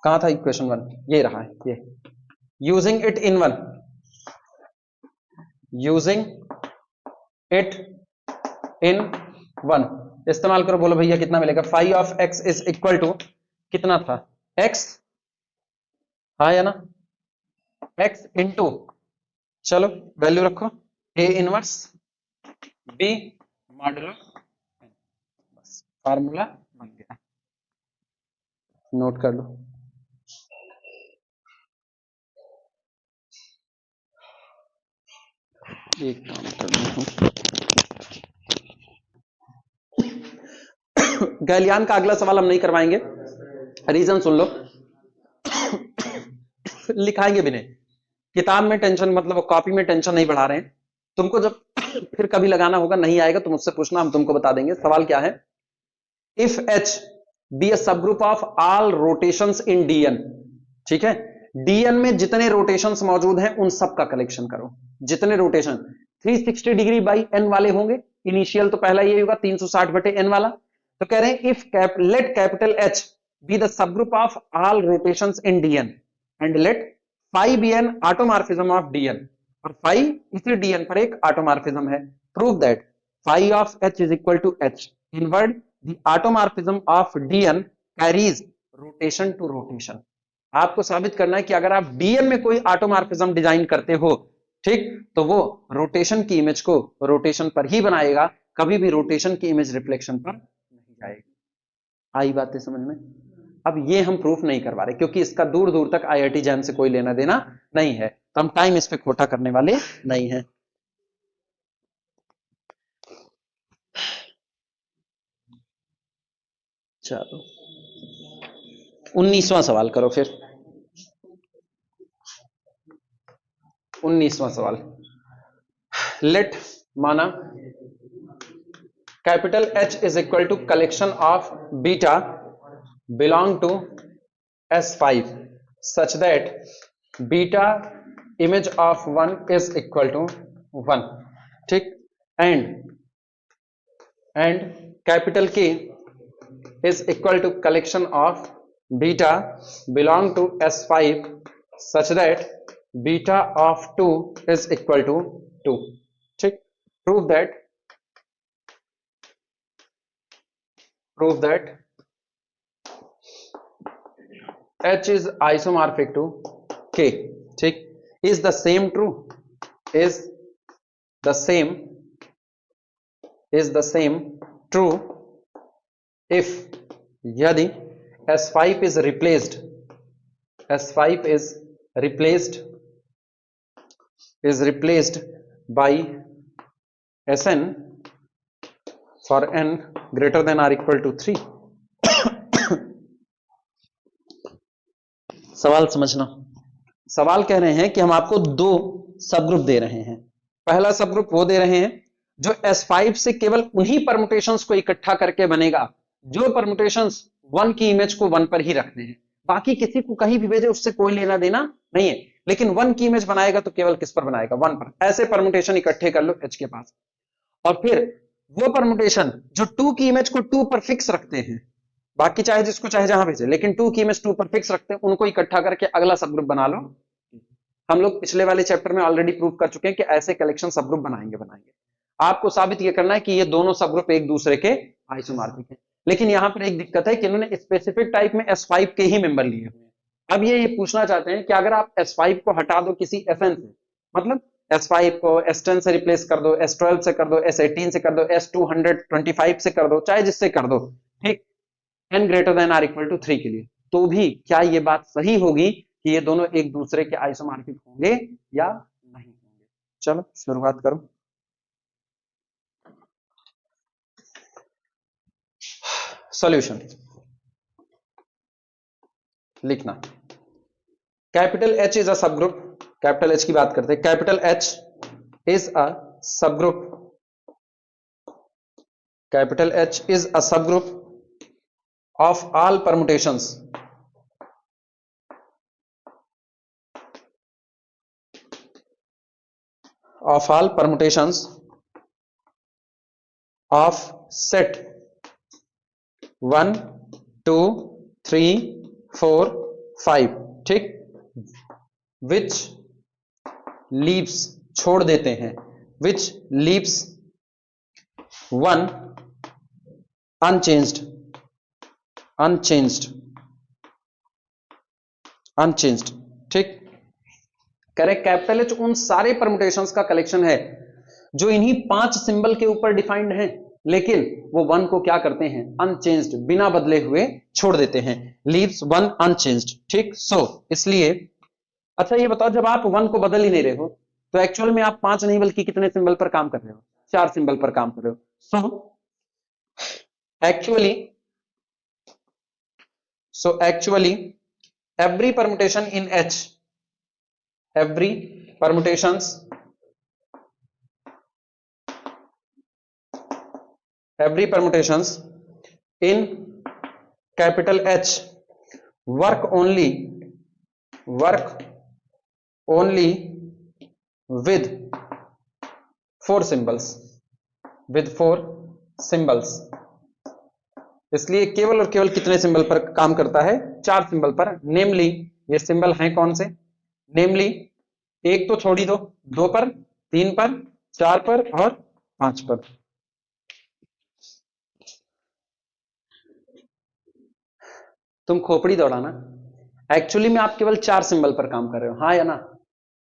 कहां था इक्वेशन 1? ये रहा है। ये using it in 1, using it in 1 इस्तेमाल करो। बोलो भैया कितना मिलेगा? Phi of x is equal to कितना था? एक्स, हाँ या ना? एक्स इंटू, चलो वैल्यू रखो, ए इनवर्स बी मॉडुलो, बस फार्मूला बन गया। नोट कर लो। एक काम करना हूं, गैलियान का अगला सवाल हम नहीं करवाएंगे, रीजन सुन लो। लिखाएंगे भी नहीं किताब में, टेंशन मतलब कॉपी में टेंशन नहीं बढ़ा रहे हैं। तुमको जब फिर कभी लगाना होगा, नहीं आएगा तो मुझसे पूछना, हम तुमको बता देंगे। सवाल क्या है? If H be a subgroup of all rotations in D n, ठीक है, डीएन में जितने रोटेशंस मौजूद हैं उन सब का कलेक्शन करो। जितने रोटेशन 360 डिग्री बाई एन वाले होंगे, इनिशियल तो पहला ये होगा 360 बटे एन वाला। तो कह रहे हैं if let capital H be the subgroup of all rotations in D n and let phi be an automorphism of D n, और फाई इसी डीएन पर एक ऑटोमॉर्फिज्म है। Prove that phi of H is equal to H inward the automorphism of D n carries rotation to rotation. आपको साबित करना है कि अगर आप डीएन में कोई ऑटोमॉर्फिज्म डिजाइन करते हो, ठीक, तो वो रोटेशन की इमेज को रोटेशन पर ही बनाएगा, कभी भी रोटेशन की इमेज रिफ्लेक्शन पर नहीं जाएगी। आई बातें समझ में? अब ये हम प्रूफ नहीं करवा रहे क्योंकि इसका दूर दूर तक आईआईटी जैम से कोई लेना देना नहीं है, तो हम टाइम इस पे खोटा करने वाले नहीं है। चलो 19वां सवाल करो फिर। 19वां सवाल, लेट माना capital H is equal to collection of beta belong to S5 such that beta image of 1 is equal to 1, ठीक, and capital K is equal to collection of beta belong to S5 such that beta of 2 is equal to 2, ठीक। prove that H is isomorphic to K, ठीक, is the same true, is the same true if यदि S5 is replaced by Sn for n greater than or equal to 3। सवाल समझना। सवाल कह रहे हैं कि हम आपको दो सब ग्रुप दे रहे हैं। पहला सब ग्रुप वो दे रहे हैं जो S5 से केवल उन्हीं परमुटेशंस को इकट्ठा करके बनेगा जो परमुटेशंस 1 की इमेज को 1 पर ही रखते हैं, बाकी किसी को कहीं भी भेजे उससे कोई लेना देना नहीं है, लेकिन 1 की इमेज बनाएगा तो केवल किस पर बनाएगा? 1 पर। ऐसे परमुटेशन इकट्ठे कर लो H के पास, और फिर वो परमुटेशन जो 2 की इमेज को 2 पर फिक्स रखते हैं, बाकी चाहे जिसको चाहे जहां भेजे, लेकिन 2 की इमेज 2 पर फिक्स रखते हैं, उनको इकट्ठा करके अगला सब ग्रुप बना लो। हम लोग पिछले वाले चैप्टर में ऑलरेडी प्रूव कर चुके हैं कि ऐसे कलेक्शन सब ग्रुप बनाएंगे। आपको साबित यह करना है कि ये दोनों सब ग्रुप एक दूसरे के आइसोमॉर्फिक हैं। लेकिन यहां पर एक दिक्कत है कि इन्होंने स्पेसिफिक टाइप में S5 के ही मेंबर लिए हुए हैं। अब ये पूछना चाहते हैं कि अगर आप S5 को हटा दो किसी Sn से मतलब S5 को S10 से रिप्लेस कर दो, S12 से कर दो, S18 से कर दो, S225 से कर दो, चाहे जिससे कर दो, ठीक, n greater than or equal to 3 के लिए, तो भी क्या ये बात सही होगी कि ये दोनों एक दूसरे के आइसोमॉर्फिक होंगे या नहीं होंगे? चलो शुरुआत करो। सॉल्यूशन लिखना, कैपिटल H इज अ सब ग्रुप, कैपिटल H की बात करते हैं, कैपिटल H इज अ सब group, capital H is a सब group of all permutations of set 1 2 3 4 5, ठीक, which leaves छोड़ देते हैं, which leaves one unchanged ठीक। करेक्ट, कैपिटल एच उन सारे परमुटेशंस का कलेक्शन है जो इन्हीं 5 सिंबल के ऊपर डिफाइंड हैं, लेकिन वो वन को क्या करते हैं, अनचेंज्ड, बिना बदले हुए छोड़ देते हैं, लीव्स वन अनचेंज्ड, ठीक। सो इसलिए अच्छा ये बताओ, जब आप वन को बदल ही नहीं रहे हो तो एक्चुअल में आप 5 नहीं बल्कि कितने सिंबल पर काम कर रहे हो, 4 सिंबल पर काम कर रहे हो। So actually every permutation in H, every permutations in capital H work only with 4 symbols, इसलिए केवल और केवल कितने सिंबल पर काम करता है, 4 सिंबल पर। नेमली ये सिंबल हैं कौन से, नेमली एक तो छोड़ ही दो, 2 पर, 3 पर, 4 पर और 5 पर। तुम खोपड़ी दौड़ाना, एक्चुअली में आप केवल 4 सिंबल पर काम कर रहे हो, हाँ या ना?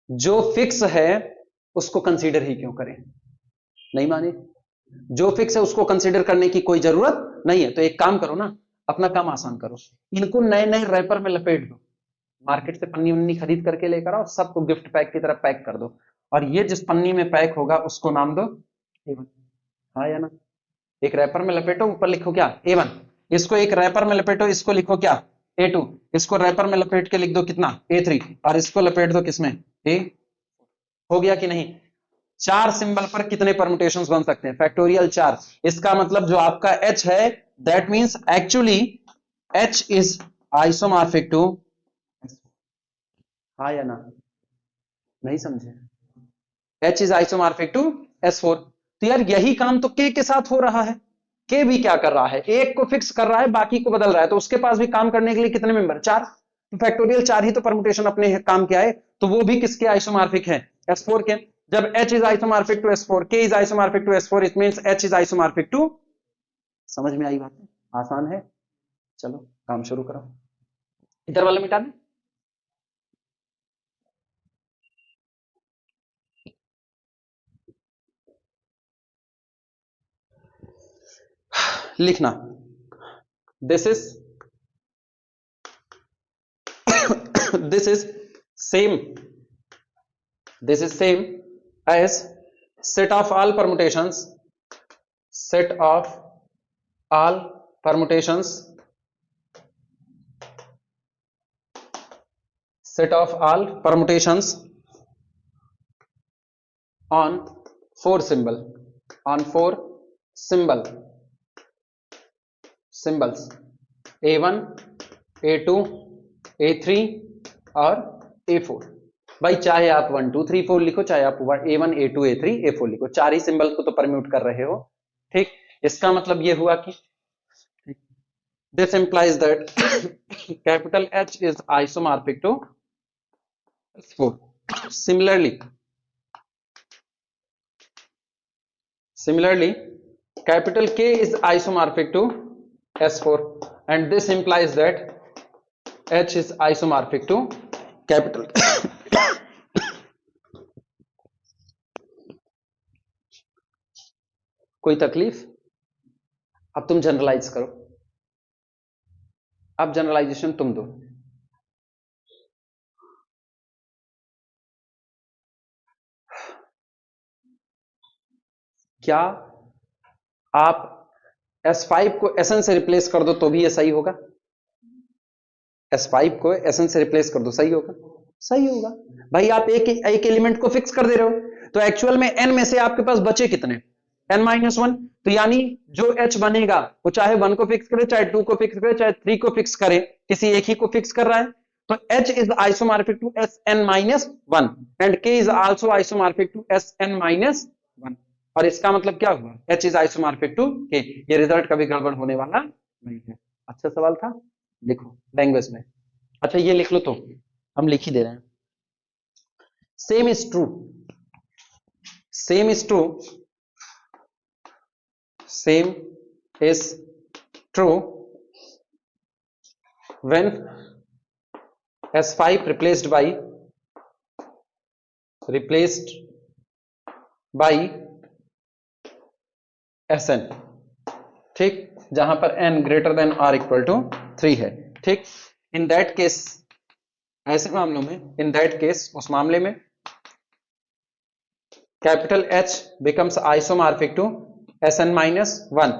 जो फिक्स है उसको कंसीडर ही क्यों करें, नहीं माने? जो फिक्स है उसको कंसीडर करने की कोई जरूरत नहीं है। तो एक काम करो ना, अपना काम आसान करो, इनको नए नए रैपर में लपेट दो, मार्केट से पन्नी वन्नी खरीद करके लेकर आओ, सबको गिफ्ट पैक की तरह पैक कर दो, और ये जिस पन्नी में पैक होगा उसको नाम दो A1, हाँ या ना? एक रैपर में लपेटो, ऊपर लिखो क्या, A1, इसको एक रैपर में लपेटो, इसको लिखो क्या, A2, इसको रैपर में लपेट के लिख दो कितना, A3, और इसको लपेट दो किसमें, A। हो गया कि नहीं? 4 सिंबल पर कितने परमुटेशंस बन सकते हैं, फैक्टोरियल 4। इसका मतलब जो आपका H है, that means actually H is isomorphic to, हाँ या ना? नहीं समझे? H is isomorphic to S4। तो यार यही काम तो K के साथ हो रहा है, K भी क्या कर रहा है, एक को फिक्स कर रहा है, बाकी को बदल रहा है, तो उसके पास भी काम करने के लिए कितने मेंबर, 4, तो फैक्टोरियल 4 ही तो परमुटेशन अपने काम के आए, तो वो भी किसके आइसोमॉर्फिक है, S4 के। जब H is isomorphic to S4, K is isomorphic to S4, it means H is isomorphic to, समझ में आई बात? आसान है, चलो काम शुरू करो, इधर वाला मिटा दें। लिखना, this is this is same as set of all permutations on 4 symbols A1, A2, A3 और A4। भाई चाहे आप 1 2 3 4 लिखो, चाहे आप A1 A2 A3 A4 लिखो, 4 ही सिंबल को तो परम्यूट कर रहे हो, ठीक। इसका मतलब ये हुआ कि this implies that capital H is isomorphic to S4. Similarly, capital K is isomorphic to S4, and this implies that H is isomorphic to capital कोई तकलीफ? अब तुम जनरलाइज करो, अब जनरलाइजेशन तुम दो। क्या आप S5 को Sn से रिप्लेस कर दो तो भी ये सही होगा? S5 को Sn से रिप्लेस कर दो, सही होगा? सही होगा भाई। आप एक एलिमेंट को फिक्स कर दे रहे हो, तो एक्चुअल में n में से आपके पास बचे कितने? n-1। तो यानी जो h बनेगा वो चाहे 1 को फिक्स करे, चाहे 2 को फिक्स करे, चाहे 3 को फिक्स करे, किसी एक ही को फिक्स कर रहा है। तो h is isomorphic to Sn-1 and k is also isomorphic to Sn-1। और इसका मतलब क्या हुआ? h is isomorphic to k। ये रिजल्ट कभी गड़बड़ होने वाला नहीं है। अच्छा सवाल था, लिखो लैंग्वेज में। अच्छा ये लिख लो, तो हम लिख ही दे रहे हैं। Same is true, same is true, same is true when S5 replaced by Sn। ठीक, जहां पर n greater than or equal to 3 है। ठीक, इन दैट केस, ऐसे मामलों में, इन दैट केस, उस मामले में capital H becomes isomorphic to Sn-1,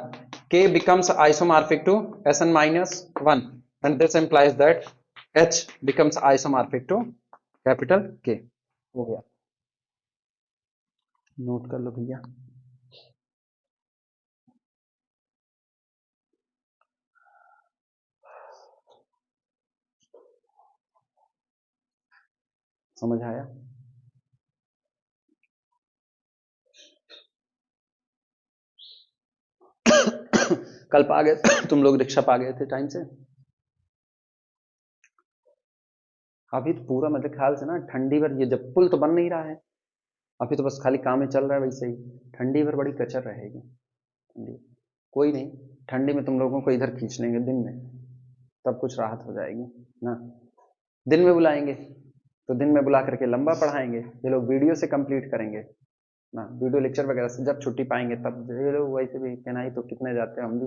K becomes isomorphic to Sn-1, and this implies that H becomes isomorphic to capital K। हो गया, नोट कर लो भैया। समझ आया? कल पा गए तुम लोग, रिक्शा पा गए थे टाइम से? अभी तो पूरा मेरे ख्याल से ना ठंडी भर, ये जब पुल तो बन नहीं रहा है अभी, तो बस खाली काम ही चल रहा है वैसे ही। ठंडी भर बड़ी कचर रहेगी ठंडी। कोई नहीं, ठंडी में तुम लोगों को इधर खींच लेंगे दिन में, तब कुछ राहत हो जाएगी ना। दिन में बुलाएंगे तो दिन में बुला करके लंबा पढ़ाएंगे, ये लोग वीडियो से कंप्लीट करेंगे ना, वीडियो लेक्चर वगैरह से जब छुट्टी पाएंगे तब। ये लोग वैसे भी कहना ही तो कितने जाते हैं, हम भी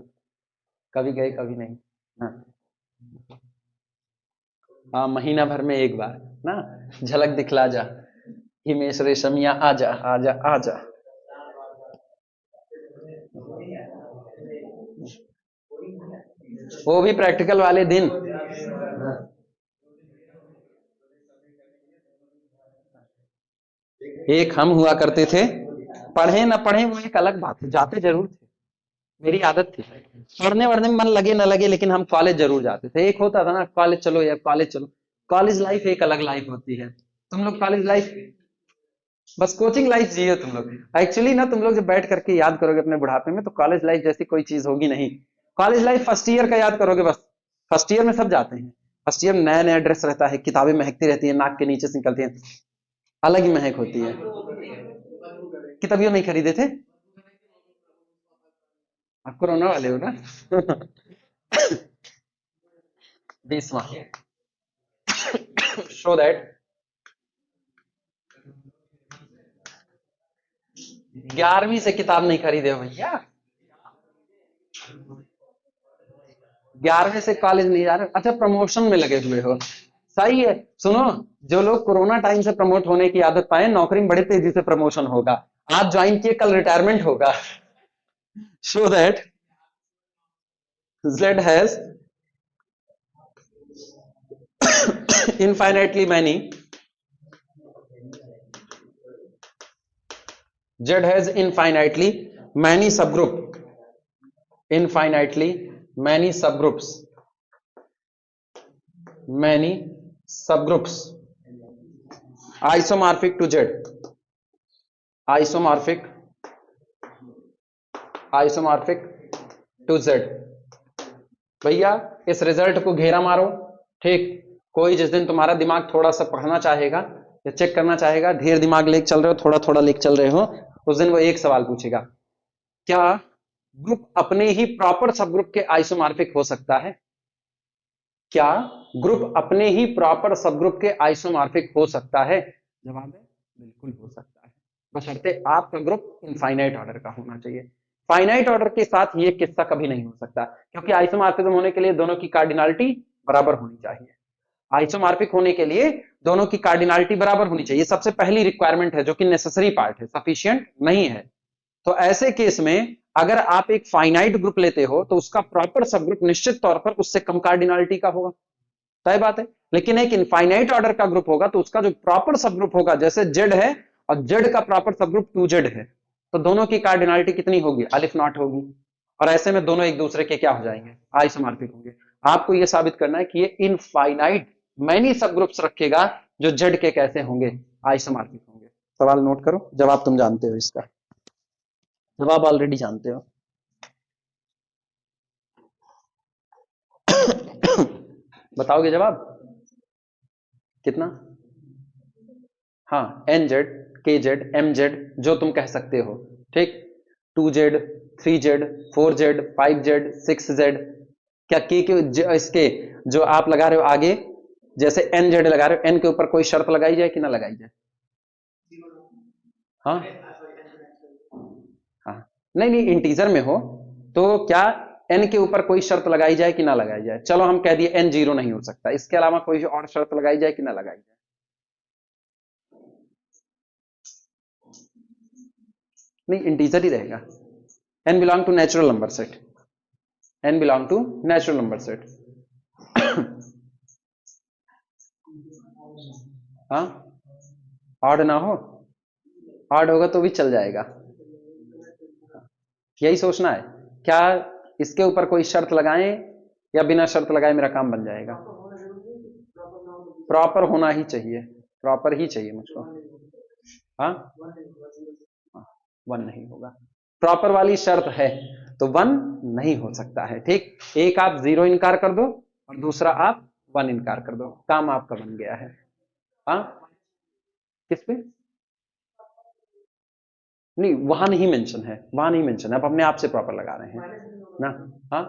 कभी गए कभी नहीं ना। हाँ, महीना भर में एक बार ना, झलक दिखला जा हिमेश रेशमिया, आजा आजा आजा। वो भी प्रैक्टिकल वाले दिन। एक हम हुआ करते थे, पढ़े ना पढ़े वो एक अलग बात है, जाते जरूर थे। मेरी आदत थी पढ़ने वढ़ने में, मन लगे ना लगे, लेकिन हम कॉलेज जरूर जाते थे। एक होता था ना, कॉलेज चलो या कॉलेज चलो। कॉलेज लाइफ एक अलग लाइफ होती है। तुम लोग कॉलेज लाइफ, बस कोचिंग लाइफ जियो तुम लोग। एक्चुअली ना तुम लोग जब बैठ करके याद करोगे अपने बुढ़ापे में, तो कॉलेज लाइफ जैसी कोई चीज होगी नहीं। कॉलेज लाइफ फर्स्ट ईयर का याद करोगे बस। फर्स्ट ईयर में सब जाते हैं, फर्स्ट ईयर में नया नया ड्रेस रहता है, किताबें महकती रहती है, नाक के नीचे से निकलती है, अलग ही महक होती है। किताबियों नहीं खरीदे थे आप? कोरोना वाले हो ना? 20वां, शो दैट 11वीं से किताब नहीं खरीदे हो भैया। 11वीं से कॉलेज नहीं जा रहे, अच्छा प्रमोशन में लगे हुए हो, सही है। सुनो, जो लोग कोरोना टाइम से प्रमोट होने की आदत पाए, नौकरी में बड़े तेजी से प्रमोशन होगा। आज ज्वाइन किए, कल रिटायरमेंट होगा। Show that Z has infinitely many, Z has infinitely many subgroup, infinitely many subgroups, many subgroups isomorphic to Z, isomorphic, isomorphic to Z। भैया इस रिजल्ट को घेरा मारो। ठीक, कोई जिस दिन तुम्हारा दिमाग थोड़ा सा पढ़ना चाहेगा या चेक करना चाहेगा, ढेर दिमाग लेके चल रहे हो, थोड़ा थोड़ा लेके चल रहे हो, उस दिन वो एक सवाल पूछेगा, क्या ग्रुप अपने ही प्रॉपर सब ग्रुप के आइसोमॉर्फिक हो सकता है? क्या ग्रुप अपने ही प्रॉपर सब ग्रुप के आइसोमॉर्फिक हो सकता है? जवाब है बिल्कुल हो सकता है, बशर्ते आपका ग्रुप इनफाइनाइट ऑर्डर का होना चाहिए। फाइनाइट ऑर्डर के साथ ये किस्सा कभी नहीं हो सकता, क्योंकि आइसोमॉर्फिज्म होने के लिए दोनों की कार्डिनलिटी बराबर होनी चाहिए। आइसोमॉर्फिक होने के लिए दोनों की कार्डिनलिटी बराबर होनी चाहिए, सबसे पहली रिक्वायरमेंट है, जो कि नेसेसरी पार्ट है, सफिशिएंट नहीं है। तो ऐसे केस में अगर आप एक फाइनाइट ग्रुप लेते हो तो उसका प्रॉपर सब ग्रुप निश्चित तौर पर उससे कम कार्डिनलिटी का होगा, तय बात है। लेकिन एक इनफाइनाइट ऑर्डर का ग्रुप होगा तो उसका जो प्रॉपर सब ग्रुप होगा, जैसे जेड है और जेड का प्रॉपर सब ग्रुप 2z है, तो दोनों की कार्डिनलिटी कितनी होगी, अलिफ नॉट होगी, और ऐसे में दोनों एक दूसरे के क्या हो जाएंगे, आइसोमॉर्फिक होंगे। आपको यह साबित करना है कि ये इनफाइनाइट मैनी सब ग्रुप्स रखेगा जो जेड के कैसे होंगे, आइसोमॉर्फिक होंगे। सवाल नोट करो, जवाब तुम जानते हो, इसका जवाब ऑलरेडी जानते हो। बताओगे जवाब कितना? हाँ, एन जेड, के जेड, एम जेड, जो तुम कह सकते हो, ठीक। 2z, 3z, 4z, 5z, 6z, क्या के इसके जो आप लगा रहे हो आगे, जैसे एन जेड लगा रहे हो, एन के ऊपर कोई शर्त लगाई जाए कि ना लगाई जाए? हाँ हाँ, नहीं नहीं, इंटीजर में हो तो क्या एन के ऊपर कोई शर्त लगाई जाए कि ना लगाई जाए? चलो हम कह दिए एन 0 नहीं हो सकता, इसके अलावा कोई और शर्त लगाई जाए कि ना लगाई जाए? नहीं, इंटीजर ही रहेगा। N belong to natural number set, n belong to natural number set. हाँ, ऑड ना हो, ऑड होगा तो भी चल जाएगा, यही सोचना है। क्या इसके ऊपर कोई शर्त लगाएं या बिना शर्त लगाए मेरा काम बन जाएगा? प्रॉपर होना ही चाहिए, प्रॉपर ही चाहिए मुझको। हाँ, वन नहीं होगा, प्रॉपर वाली शर्त है तो वन नहीं हो सकता है, ठीक। एक आप 0 इनकार कर दो और दूसरा आप 1 इनकार कर दो, काम आपका बन गया है। हाँ, किस पे? नहीं, वहां नहीं मेंशन है, वहां नहीं मेंशन है, अब अपने आप से प्रॉपर लगा रहे हैं ना। हाँ,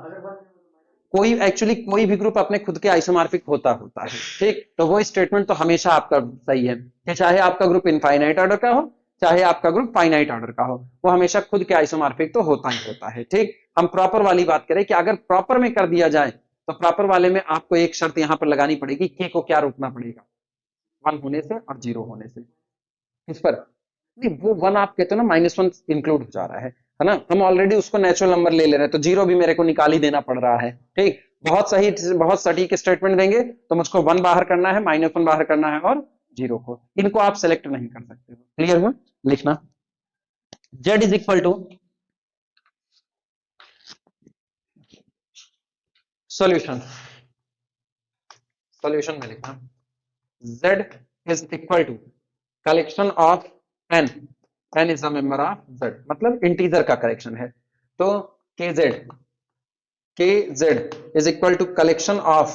कोई एक्चुअली कोई भी ग्रुप अपने खुद के आइसोमॉर्फिक होता होता है, ठीक। तो वो स्टेटमेंट तो हमेशा आपका सही है कि चाहे आपका ग्रुप इनफाइनाइट ऑर्डर का हो, चाहे आपका ग्रुप फाइनाइट ऑर्डर का हो, वो हमेशा खुद के आइसोमॉर्फिक तो होता ही होता है, ठीक। हम प्रॉपर वाली बात करें कि अगर प्रॉपर में कर दिया जाए तो प्रॉपर वाले में आपको एक शर्त यहां पर लगानी पड़ेगी, के को क्या रोकना पड़ेगा, 1 होने से और 0 होने से। इस पर नहीं, वो 1 आप कहते हो ना, -1 इंक्लूड हो जा रहा है ना, हम ऑलरेडी उसको नेचुरल नंबर ले ले रहे हैं, तो 0 भी मेरे को निकाल ही देना पड़ रहा है, ठीक। बहुत सही, बहुत सटीक स्टेटमेंट देंगे तो मुझको 1 बाहर करना है, -1 बाहर करना है और 0 को, इनको आप सेलेक्ट नहीं कर सकते हो। क्लियर हुआ? लिखना z is equal to solution, solution में लिखना z is equal to collection of n, n is the member of z, मतलब इंटीजर का कलेक्शन है, तो kz is equal to collection of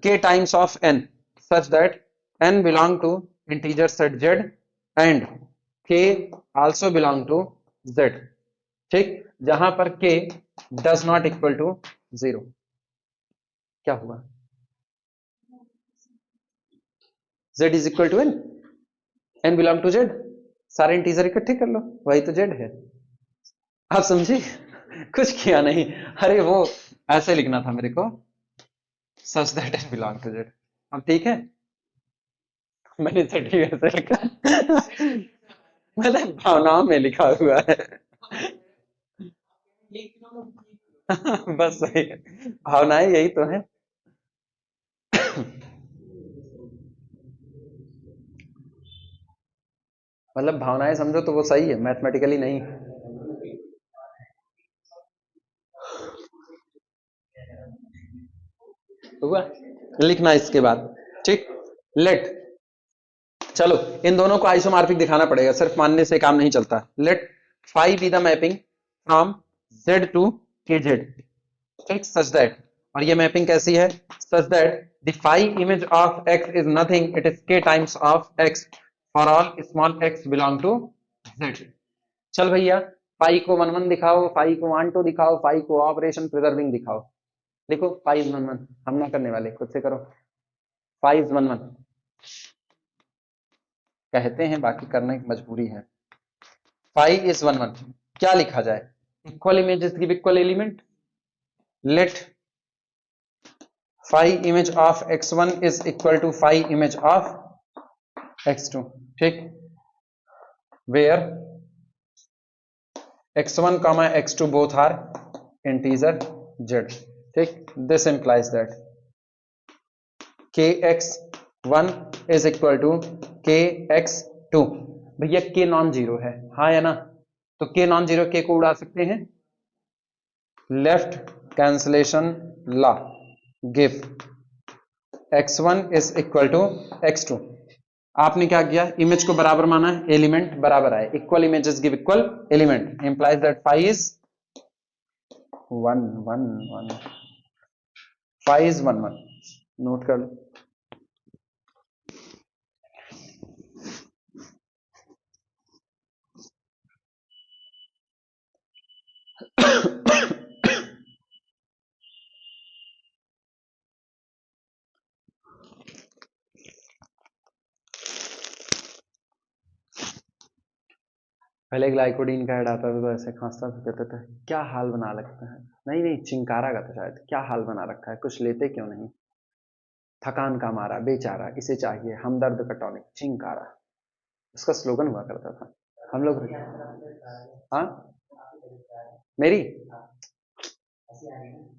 k times of n such that n belong to integer set z and k also belong to z, ठीक। जहां पर k does not equal to 0, क्या हुआ, z is equal to n, n belong to z, सारे इंटीजर इकट्ठे कर लो, वही तो z है। आप समझे? कुछ किया नहीं, अरे वो ऐसे लिखना था मेरे को, such that n belong to z। अब ठीक है, मैंने सटी वैसे लिखा, मैंने भावनाओं में लिखा हुआ है। बस सही है, भावनाएं यही तो है। मतलब भावनाएं समझो तो वो सही है, मैथमेटिकली नहीं। हुआ, लिखना इसके बाद, ठीक। लेट, चलो इन दोनों को आइसोमॉर्फिक दिखाना पड़ेगा, सिर्फ मानने से काम नहीं चलता। Let phi be the mapping from z to k Z, ठीक, सच दैट, और ये मैपिंग कैसी है, such that the phi image of x is nothing, it is k times of x for all small x belong to z। चल भैया, फाई को 1 1 दिखाओ, फाई को 1 2 दिखाओ, फाई को ऑपरेशन प्रिजर्विंग दिखाओ। देखो 5 1 1 हम ना करने वाले, खुद से करो। 5 1 1 कहते हैं, बाकी करने की मजबूरी है। 5 is 1 1, क्या लिखा जाए, Equal images give equal element. Let phi image of x1 is equal to phi image of x2. ठीक, where x1 comma x2 both are integer z. ठीक, this implies that kx1 is equal to kx2. भैया k नॉन जीरो है, हाँ या ना? तो k नॉन जीरो k को उड़ा सकते हैं, left cancellation law give x1 is equal to x2. आपने क्या किया, इमेज को बराबर माना है, एलिमेंट बराबर आए, equal images give equal element, implies that phi is 1 1 1. phi is 1 1. Note कर लो। पहले ग्लाइकोडीन का ऐड आता था तो ऐसे खांसता था, कहते थे क्या हाल बना रखा है, नहीं नहीं चिंकारा का था शायद, क्या हाल बना रखा है, कुछ लेते क्यों नहीं, थकान का मारा बेचारा, इसे चाहिए हमदर्द का टॉनिक चिंकारा, उसका स्लोगन हुआ करता था हम लोग। हाँ मेरी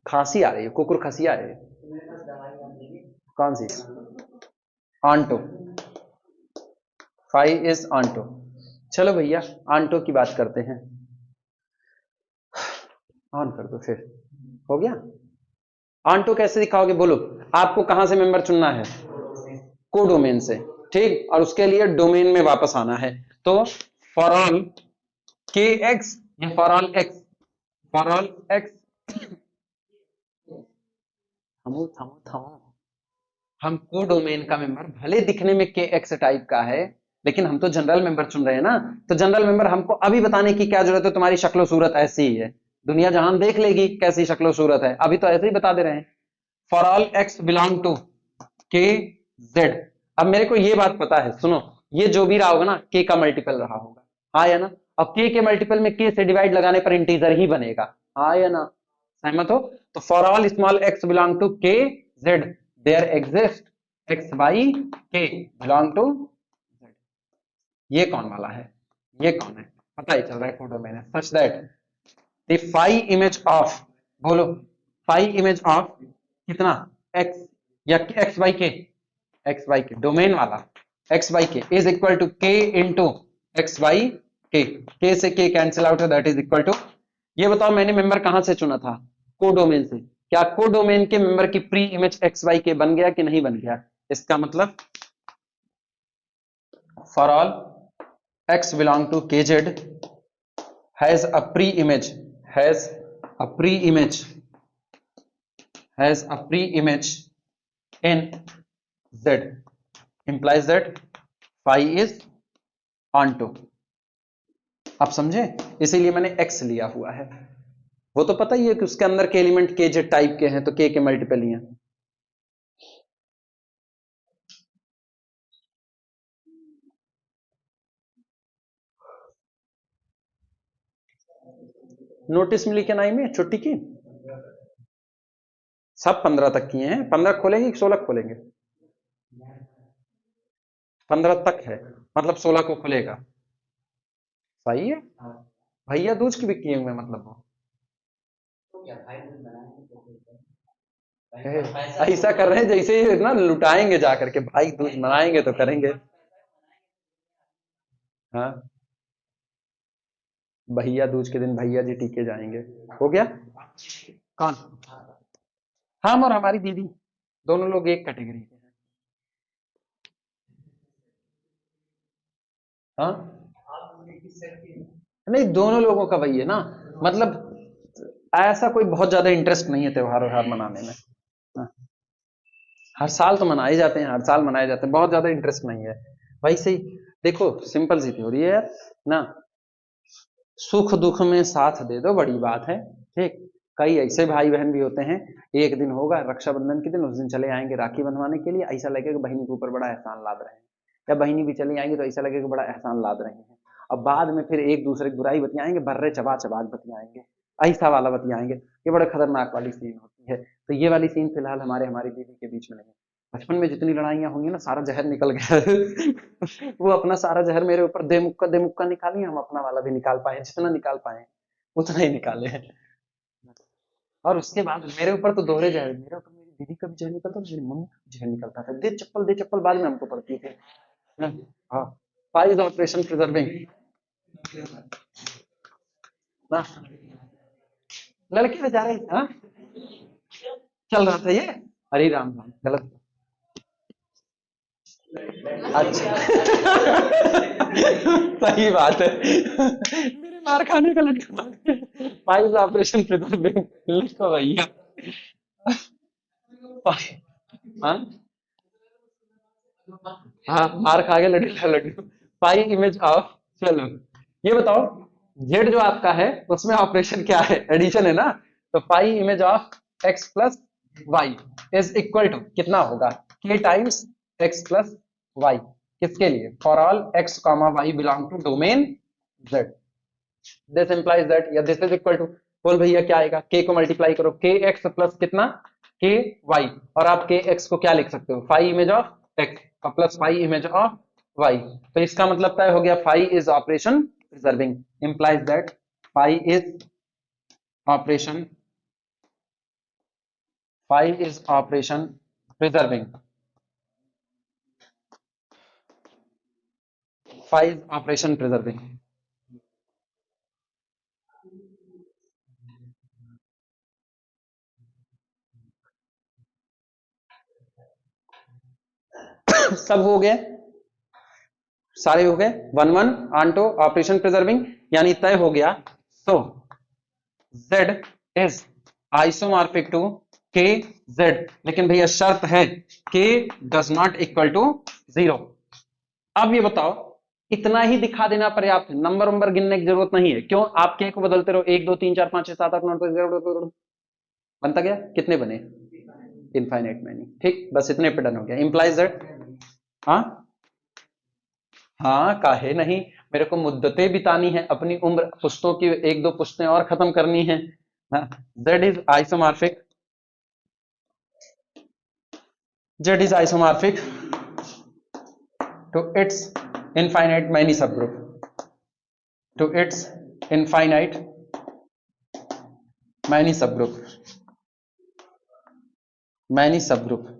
खांसी आ रही है, कुकुर खांसी आ रही है, कौन सी? Auto, phi is auto. चलो भैया आंटो की बात करते हैं, ऑन कर दो फिर, हो गया। आंटो कैसे दिखाओगे बोलो, आपको कहां से मेंबर चुनना है, कोडोमेन से, ठीक, और उसके लिए डोमेन में वापस आना है, तो फॉर ऑल के एक्स या for all x, for all x, थमो थमो थमो, हम कोडोमेन का मेंबर भले दिखने में के एक्स टाइप का है, लेकिन हम तो जनरल मेंबर चुन रहे हैं ना, तो जनरल मेंबर हमको अभी बताने की क्या जरूरत है, तुम्हारी शक्लो सूरत ऐसी ही है, दुनिया जहां देख लेगी कैसी शक्लो सूरत है, अभी तो ऐसे ही बता दे रहे हैं। For all x belong to k Z, अब मेरे को ये बात पता है, सुनो, ये जो भी रहा होगा ना के का मल्टीपल रहा होगा, हाँ या ना? अब के मल्टीपल में के से डिवाइड लगाने पर इंटीजर ही बनेगा, हाँ या ना? सहमत हो? तो for all small x belong to k zed there exist x by k belong to zed. ये कौन वाला है, ये कौन है, पता ही चल रहा है फोटो में, such that the phi image of, बोलो फाई इमेज ऑफ कितना, एक्स या x by k, x by k domain वाला, x by k is equal to k into x by k से के कैंसिल आउट है, दैट इज इक्वल टू, ये बताओ मैंने मेंबर कहां से चुना था, कोडोमेन से, क्या कोडोमेन के मेंबर की प्री इमेज एक्स बाई के बन गया कि नहीं बन गया, इसका मतलब for all x belong to kz has a pre-image, has a pre-image, has a pre-image in z, implies that phi is onto। आप समझे, इसीलिए मैंने x लिया हुआ है, वो तो पता ही है कि उसके अंदर के एलिमेंट kz टाइप के हैं, तो k के मल्टीपल ही हैं। नोटिस मिली क्या नाई में छुट्टी की, सब 15 तक किए हैं, 15 खोलेंगे कि 16 खोलेंगे, 15 तक है, मतलब 16 को खुलेगा, सही है भैया, दूज की भी किए हुए मतलब वो ऐसा कर रहे हैं जैसे ना लुटाएंगे जाकर के, भाई दूज मनाएंगे तो करेंगे। हाँ भैया दूज के दिन भैया जी टीके जाएंगे, हो गया। कौन, हम और हमारी दीदी दोनों लोग एक कैटेगरी के हैं। हाँ नहीं दोनों लोगों का वही है ना, मतलब ऐसा कोई बहुत ज्यादा इंटरेस्ट नहीं है त्योहार व्योहार मनाने में। हाँ, हर साल तो मनाए जाते हैं, हर साल मनाए जाते हैं, बहुत ज्यादा इंटरेस्ट नहीं है भाई, सही। देखो सिंपल सी थ्योरी है यार ना, सुख दुख में साथ दे दो, बड़ी बात है, ठीक। कई ऐसे भाई बहन भी होते हैं, एक दिन होगा रक्षाबंधन के दिन, उस दिन चले आएंगे राखी बंधवाने के लिए, ऐसा लगेगा बहनी के ऊपर बड़ा एहसान लाद रहे हैं, या बहनी भी चली आएंगी तो ऐसा लगेगा बड़ा एहसान लाद रहे हैं, अब बाद में फिर एक दूसरे की बुराई बतियाएंगे, बर्रे चबा चबा के बतियाएंगे, ऐसा वाला बतियाएंगे। ये बड़ा खतरनाक वाली सीन होती है। तो ये वाली सीन फिलहाल हमारी बीवी के बीच में नहीं है। बचपन में जितनी लड़ाइयाँ होंगी ना, सारा जहर निकल गया। वो अपना सारा जहर मेरे ऊपर दे मुक्का निकाली, हम अपना वाला भी निकाल पाए, जितना निकाल पाए उतना ही निकाले हैं। और उसके बाद मेरे ऊपर तो दोहरे जहर, मेरे ऊपर मेरी दीदी का भी जहर निकलता था, मेरी मम्मी का भी जहर निकलता था। दे चप्पल बाद में हमको पड़ती थी। हाँ, फाइज ऑपरेशन प्रिजर्विंग ना, लड़के बेचारे हाँ चल रहा था ये। हरी राम राम गलत। अच्छा। सही बात है। मेरे मार खाने का लड़का फाइज ऑपरेशन प्रिजर्विंग लिखो भैया। हाँ हाँ, मार खा के लड्डू लड्डू। पाई इमेज ऑफ, चलो ये बताओ, जेड जो आपका है उसमें ऑपरेशन क्या है, एडिशन है ना। तो pi image of x plus y is equal to कितना होगा, k times x plus y. किसके लिए, for all x comma y belong to domain zed. This implies that, या दिस इज इक्वल टू, बोल भैया क्या आएगा, के को मल्टीप्लाई करो, के एक्स प्लस कितना, के वाई, और आप के एक्स को क्या लिख सकते हो, फाई इमेज ऑफ एक्स और plus phi image of y. तो इसका मतलब तय हो गया, phi is operation preserving, implies that phi is operation, phi is operation preserving, phi is operation preserving. सब हो गए, सारे हो गए, one one onto operation preserving, यानी तय हो गया। So Z is isomorphic to k Z, लेकिन भैया शर्त है K does not equal to 0। अब ये बताओ, इतना ही दिखा देना पर्याप्त है, नंबर नंबर गिनने की जरूरत नहीं है। क्यों, आप K को बदलते रहो, 1 2 3 4 5 6 7 8 9 10 बनता गया, कितने बने, इनफाइनाइट मैनी। ठीक, बस इतने पे डन हो गया, इंप्लाइज दैट, हाँ हाँ काहे नहीं, मेरे को मुद्दतें बितानी है, अपनी उम्र पुश्तों की 1 2 पुश्तें और खत्म करनी है। Z is isomorphic, Z is isomorphic to its infinite many subgroup, to its infinite many subgroup, many subgroup।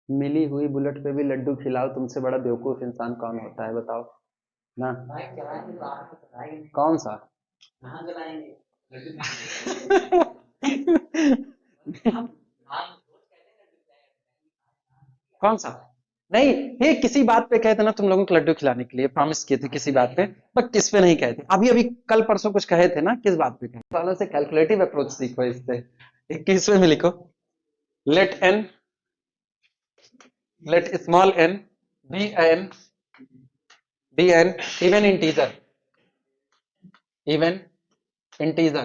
मिली हुई बुलेट पे भी लड्डू खिलाओ, तुमसे बड़ा बेवकूफ इंसान कौन होता है बताओ ना। कौन सा कौन सा, नहीं ये किसी बात पे कहे थे ना तुम लोगों को लड्डू खिलाने के लिए, प्रॉमिस किए थे किसी बात पे, पर किस पे नहीं कहे थे, अभी अभी कल परसों कुछ कहे थे ना, किस बात पे कहे, सालों से कैलकुलेटिव अप्रोच सीखो इससे। 21वें में लिखो, let n, let small n be an even integer, even integer,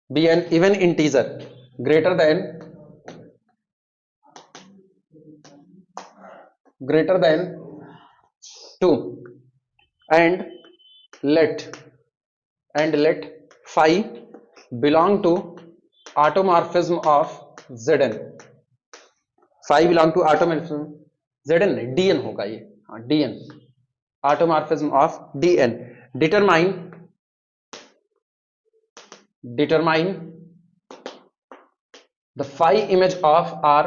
be an even integer greater than greater than 2, and let let phi belong to automorphism of Zn, phi belong to automorphism Zn नहीं Dn होगा ये, हाँ Dn, automorphism of Dn, determine the phi image of R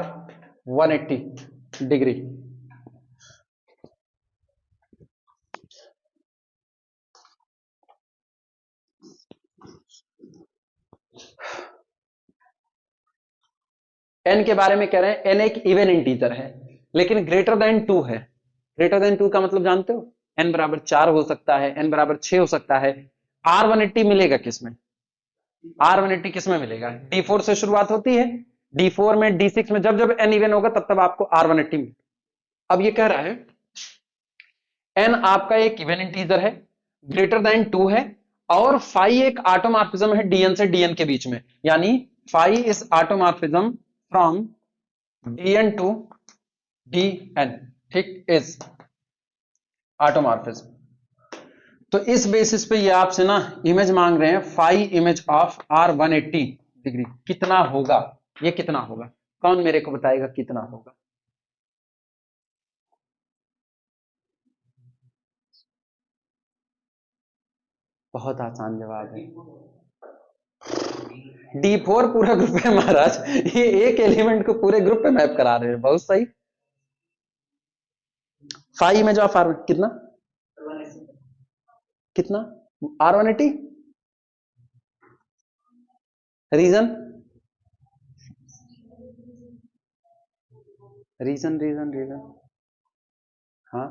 180 degree। n के बारे में कह रहे हैं, n एक इवन इंटीजर है लेकिन ग्रेटर देन 2 है। ग्रेटर देन 2 का मतलब जानते हो, n बराबर 4 हो सकता है, n बराबर 6 हो सकता है। R180 मिलेगा किसमें, R180 किसमें मिलेगा, D4 से शुरुआत होती है, D4 में D6 में, जब जब n इवन होगा तब तब आपको R180 मिलेगा। अब ये कह रहा है n आपका एक इवन इंटीजर है, ग्रेटर देन 2 है, और फाई एक ऑटोमॉर्फिज्म है dn से dn के बीच में, यानी phi is automorphism from dn to dn, ठीक, इज ऑटोमॉर्फिज्म। तो इस बेसिस पे ये आपसे ना इमेज मांग रहे हैं, phi image of R180 degree कितना होगा, ये कितना होगा, कौन मेरे को बताएगा कितना होगा? बहुत आसान जवाब है, D4 पूरा ग्रुप है महाराज, ये एक एलिमेंट को पूरे ग्रुप पे मैप करा रहे हैं, बहुत सही। फाई इमेज ऑफ R कितना कितना R180, reason reason reason reason, हाँ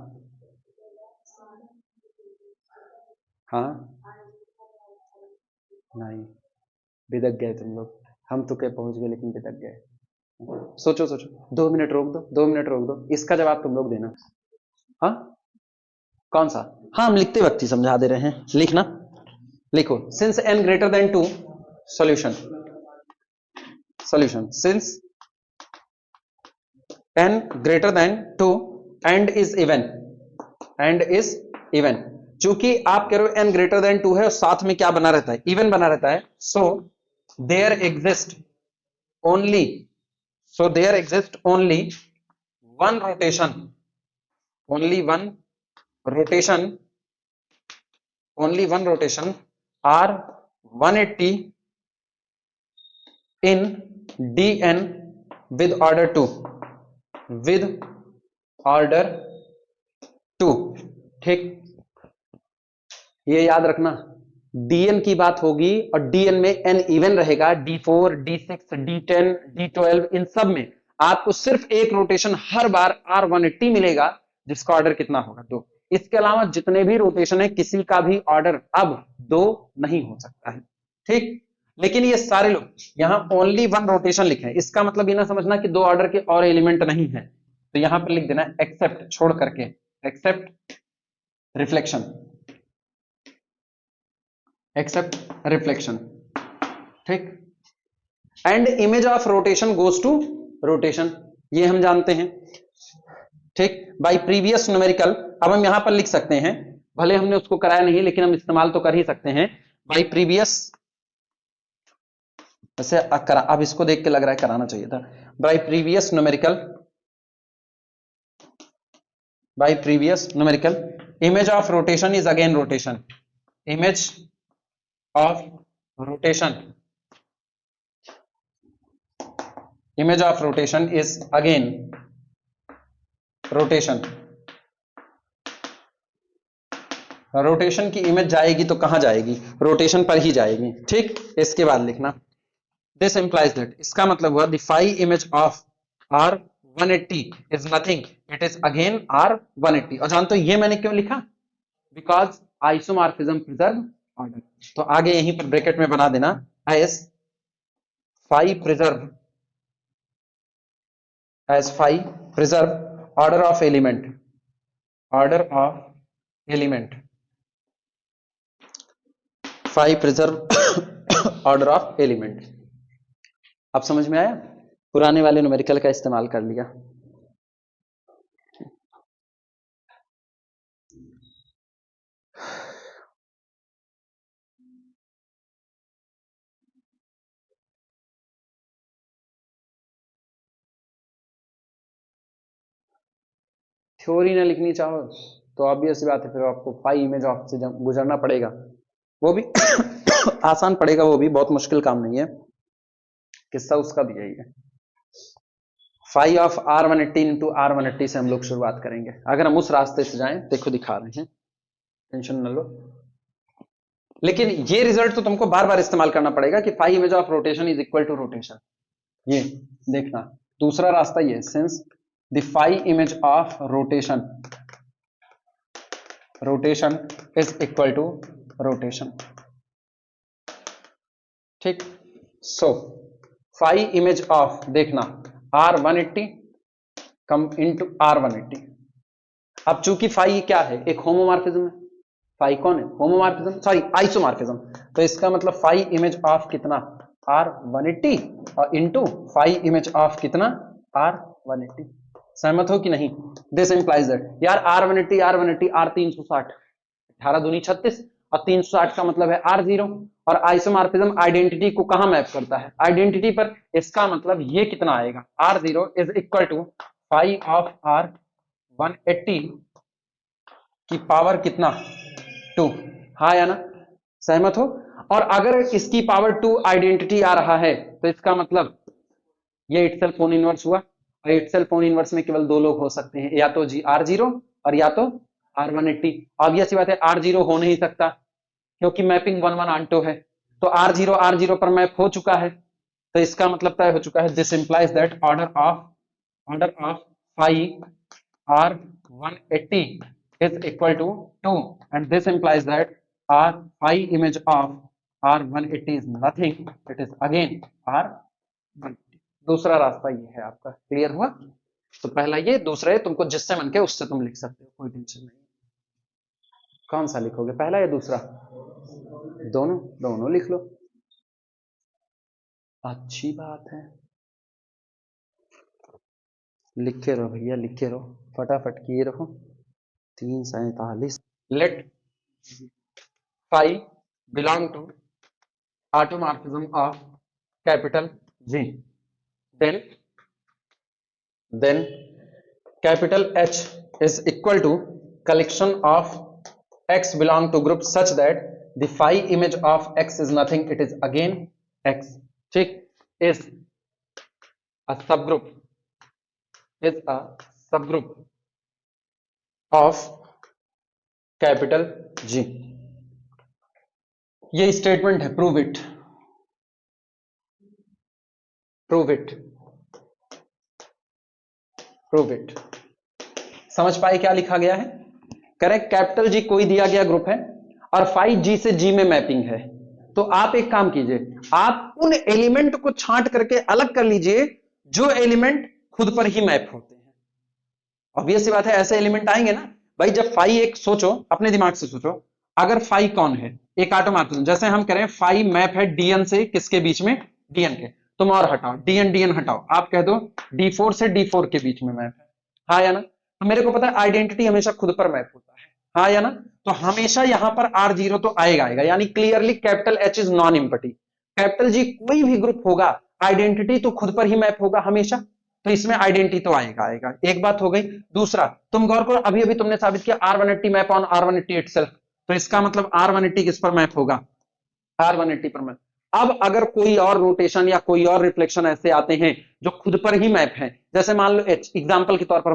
हाँ, नहीं, बिदक गए तुम लोग, हम तो क्या पहुंच गए लेकिन बिदक गए। सोचो सोचो, 2 मिनट रोक दो, 2 मिनट रोक दो, इसका जवाब तुम लोग देना। हाँ, कौन सा? हाँ, हम लिखते वक्त ही समझा दे रहे हैं, लिखना, लिखो, since n greater then 2, solution, solution, since n greater then 2 and is even, and is even, चूंकि आप कह रहे हो n ग्रेटर देन 2 है और साथ में क्या बना रहता है, इवन बना रहता है, so there exist only, so there exists only one rotation, only one rotation, only one rotation R 180 in dn with order 2, with order 2, ठीक, ये याद रखना, dn की बात होगी और dn में n इवन रहेगा, d4 d6 d10 d12, इन सब में आपको सिर्फ एक रोटेशन हर बार R180 मिलेगा, जिसका ऑर्डर कितना होगा, 2। इसके अलावा जितने भी रोटेशन है किसी का भी ऑर्डर अब 2 नहीं हो सकता है, ठीक। लेकिन ये सारे लोग यहां ओनली वन रोटेशन लिखे हैं, इसका मतलब ये ना समझना कि 2 ऑर्डर के और एलिमेंट नहीं है, तो यहां पर लिख देना एक्सेप्ट, छोड़ करके, एक्सेप्ट रिफ्लेक्शन, एक्सेप्ट रिफ्लेक्शन, ठीक। And image of rotation goes to rotation, ये हम जानते हैं, ठीक, बाय प्रीवियस न्यूमेरिकल। अब हम यहां पर लिख सकते हैं, भले हमने उसको कराया नहीं लेकिन हम इस्तेमाल तो कर ही सकते हैं, बाय प्रीवियस, वैसे अब इसको देख के लग रहा है कराना चाहिए था, bye previous numerical, bye previous numerical, image of rotation is again rotation, image of rotation, image of rotation is again rotation, rotation की इमेज जाएगी तो कहां जाएगी, रोटेशन पर ही जाएगी, ठीक। इसके बाद लिखना दिस इंप्लाइज दैट, इसका मतलब हुआ the phi image of R180 is nothing, it is again R180। और जानते हो ये मैंने क्यों लिखा, बिकॉज आइसोमॉर्फिज्म प्रिजर्व ऑर्डर, तो आगे यहीं पर ब्रैकेट में बना देना as phi preserve, as phi preserve order of element, order of element, phi preserve order of element। अब समझ में आया, पुराने वाले न्यूमेरिकल का इस्तेमाल कर लिया। थ्योरी ना लिखनी चाहो तो ऑब्वियस बात है, फिर आपको फाई इमेज ऑफ से गुजरना पड़ेगा, वो भी आसान पड़ेगा, वो भी बहुत मुश्किल काम नहीं है, किस्सा उसका भी यही है। Phi of R180 into R180 से हम लोग शुरुआत करेंगे, अगर हम उस रास्ते से जाएं, देखो दिखा रहे हैं, टेंशन न लो, लेकिन ये रिजल्ट तो तुमको बार बार इस्तेमाल करना पड़ेगा कि phi image of rotation is equal to rotation, ये देखना दूसरा रास्ता ये, since the phi image of rotation, rotation is equal to rotation, ठीक। सो फाई इमेज ऑफ देखना R180 कम इंटू R180, अब चूंकि फाई क्या है, एक होमोमॉर्फिज्म है, फाई कौन है, होमोमॉर्फिज्म, सॉरी आइसोमॉर्फिज्म, तो इसका मतलब फाई इमेज ऑफ कितना R180 और इंटू फाई इमेज ऑफ कितना R180। सहमत हो कि नहीं? दिस इंप्लाइज दैट यार R180 R360 18 दूनी 36 और 360 का मतलब है R0 और आइसोमॉर्फिज्म आइडेंटिटी को कहां मैप करता है? आइडेंटिटी पर। इसका मतलब ये कितना आएगा? R0 is equal to 5 of R180 की पावर कितना? 2। हाँ या ना? सहमत हो? और अगर इसकी पावर 2 आइडेंटिटी आ रहा है तो इसका मतलब ये इटसेल्फ फोन इनवर्स हुआ और इटसेल्फ फोन इनवर्स में केवल दो लोग हो सकते हैं, या तो जी R0 और या तो R180। ऑब्वियस सी बात है R0 हो नहीं सकता क्योंकि मैपिंग 1 1 ऑन 2 है। तो R0 पर मैप हो चुका है तो इसका मतलब तय हो चुका है। This implies that order of five R180 is equal to 2 and this implies that R phi image of R180 is nothing, it is again R180। दूसरा रास्ता ये है आपका। क्लियर हुआ? तो पहला ये, दूसरा ये, तुमको जिससे मन के उससे तुम लिख सकते हो, कोई टेंशन नहीं। कौन सा लिखोगे, पहला या दूसरा? दोनों दोनों लिख लो। अच्छी बात है, लिखे रहो भैया, लिखे रहो, फटाफट किए रहो। 347। Let phi belong to automorphism of capital G, then capital H is equal to collection of X belong to group such that the phi image of X is nothing, it is again X, ठीक, is a subgroup of capital G। ये स्टेटमेंट है, prove it, prove it, prove it. समझ पाए क्या लिखा गया है? करेक्ट, कैपिटल जी कोई दिया गया ग्रुप है और फाइव जी से जी में मैपिंग है, तो आप एक काम कीजिए, आप उन एलिमेंट को छांट करके अलग कर लीजिए जो एलिमेंट खुद पर ही मैप होते हैं। ऑब्वियस सी बात है, ऐसे एलिमेंट आएंगे ना भाई। जब फाइव, एक सोचो, अपने दिमाग से सोचो, अगर फाइव कौन है, एक ऑटोमॉर्फिज्म, जैसे हम करें फाइव मैप है डीएन से किसके बीच में? डीएन के। तुम और हटाओ, डीएन डीएन हटाओ, आप कह दो D4 से D4 के बीच में मैप है। हाँ या ना? तो मेरे को पता है आइडेंटिटी हमेशा खुद पर मैप होता है। हाँ या ना? तो हमेशा यहां पर R0 तो आएगा आएगा, यानी clearly capital H is non empty. Capital G कोई भी ग्रुप होगा, आइडेंटिटी तो खुद पर ही मैप होगा हमेशा, तो इसमें आइडेंटिटी तो आएगा आएगा। एक बात हो गई। दूसरा, तुम गौर करो, अभी अभी तुमने साबित किया R180 map on R180 itself, तो इसका मतलब R180 किस पर मैप होगा? R180 पर मैप। अब अगर कोई और रोटेशन या कोई और रिफ्लेक्शन ऐसे आते हैं जो खुद पर ही मैप है, जैसे मान लो H, एग्जांपल के तौर पर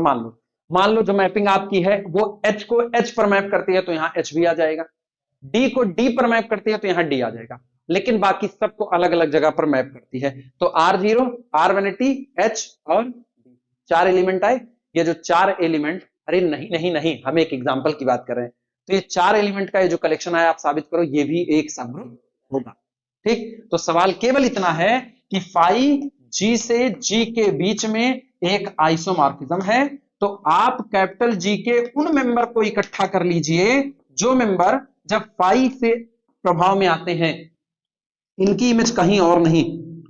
मान लो जो मैपिंग आपकी है वो H को H पर मैप करती है तो यहां H भी आ जाएगा, D को D पर मैप करती है तो यहां D आ जाएगा, लेकिन बाकी सबको अलग अलग जगह पर मैप करती है। तो R0, R180, H और D, चार एलिमेंट आए। ये जो चार एलिमेंट, अरे नहीं नहीं नहीं, हम एक एग्जांपल की बात कर रहे हैं, तो ये चार एलिमेंट का ये जो कलेक्शन आया आप साबित करो ये भी एक सब ग्रुप होगा। ठीक, तो सवाल केवल इतना है कि फाइव जी से जी के बीच में एक आइसोमॉर्फिज्म है, तो आप कैपिटल जी के उन मेंबर को इकट्ठा कर लीजिए जो मेंबर जब फाइव से प्रभाव में आते हैं, इनकी इमेज कहीं और नहीं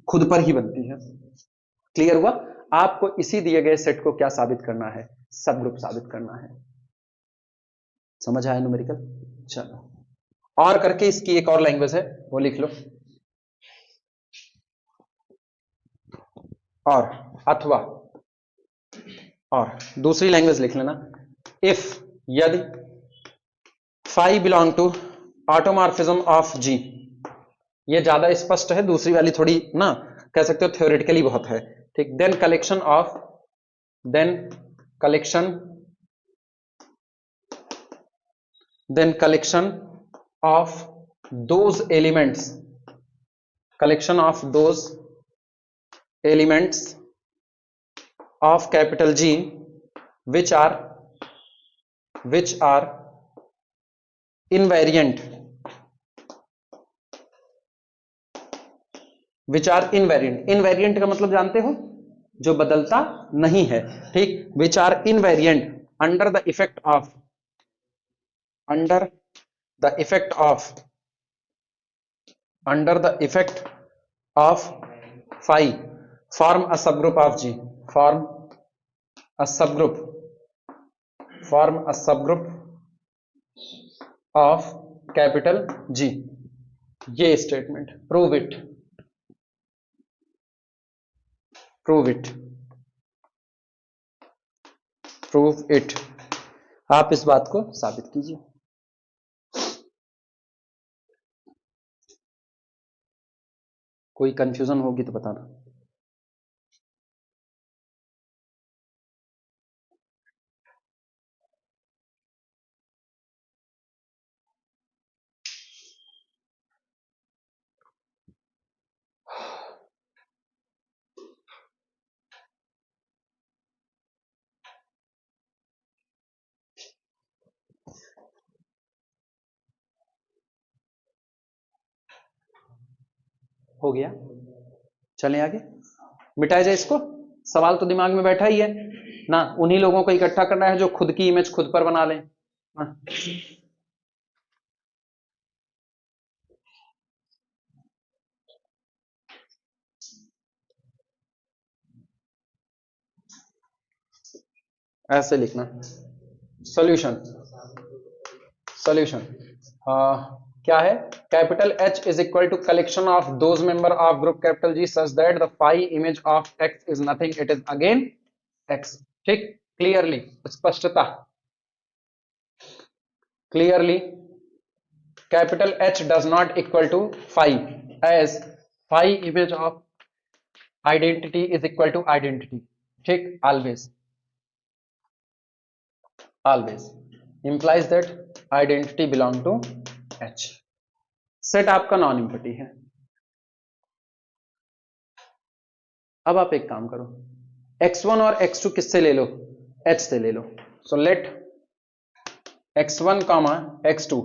खुद पर ही बनती है। क्लियर हुआ? आपको इसी दिए गए सेट को क्या साबित करना है? सब ग्रुप साबित करना है। समझ आया न्यूमेरिकल? चलो, और करके इसकी एक और लैंग्वेज है वो लिख लो, और अथवा, और दूसरी लैंग्वेज लिख लेना, इफ, यदि five belong to automorphism of G. ये ज्यादा स्पष्ट है, दूसरी वाली थोड़ी ना कह सकते हो थ्योरेटिकली बहुत है। ठीक, then collection of those elements of capital G which are invariant invariant का मतलब जानते हो? जो बदलता नहीं है। ठीक, which are invariant under the effect of phi form a subgroup of G, form a subgroup of capital G. ये स्टेटमेंट प्रूव इट आप इस बात को साबित कीजिए। कोई कंफ्यूजन होगी तो बताना। हो गया, चलें आगे, मिटाया जाए इसको। सवाल तो दिमाग में बैठा ही है ना, उन्हीं लोगों को इकट्ठा करना है जो खुद की इमेज खुद पर बना लें। ऐसे लिखना सॉल्यूशन क्या है, capital H is equal to collection of those member of group capital G such that the phi image of X is nothing, it is again X। ठीक, क्लियरली, स्पष्टता, clearly capital H does not equal to phi, as phi image of identity is equal to identity. ठीक, always implies that identity belong to H। Set आपका नॉन एम्प्टी है। अब आप एक काम करो, x1 और x2 किससे ले लो, H से ले लो। So let x1 comma x2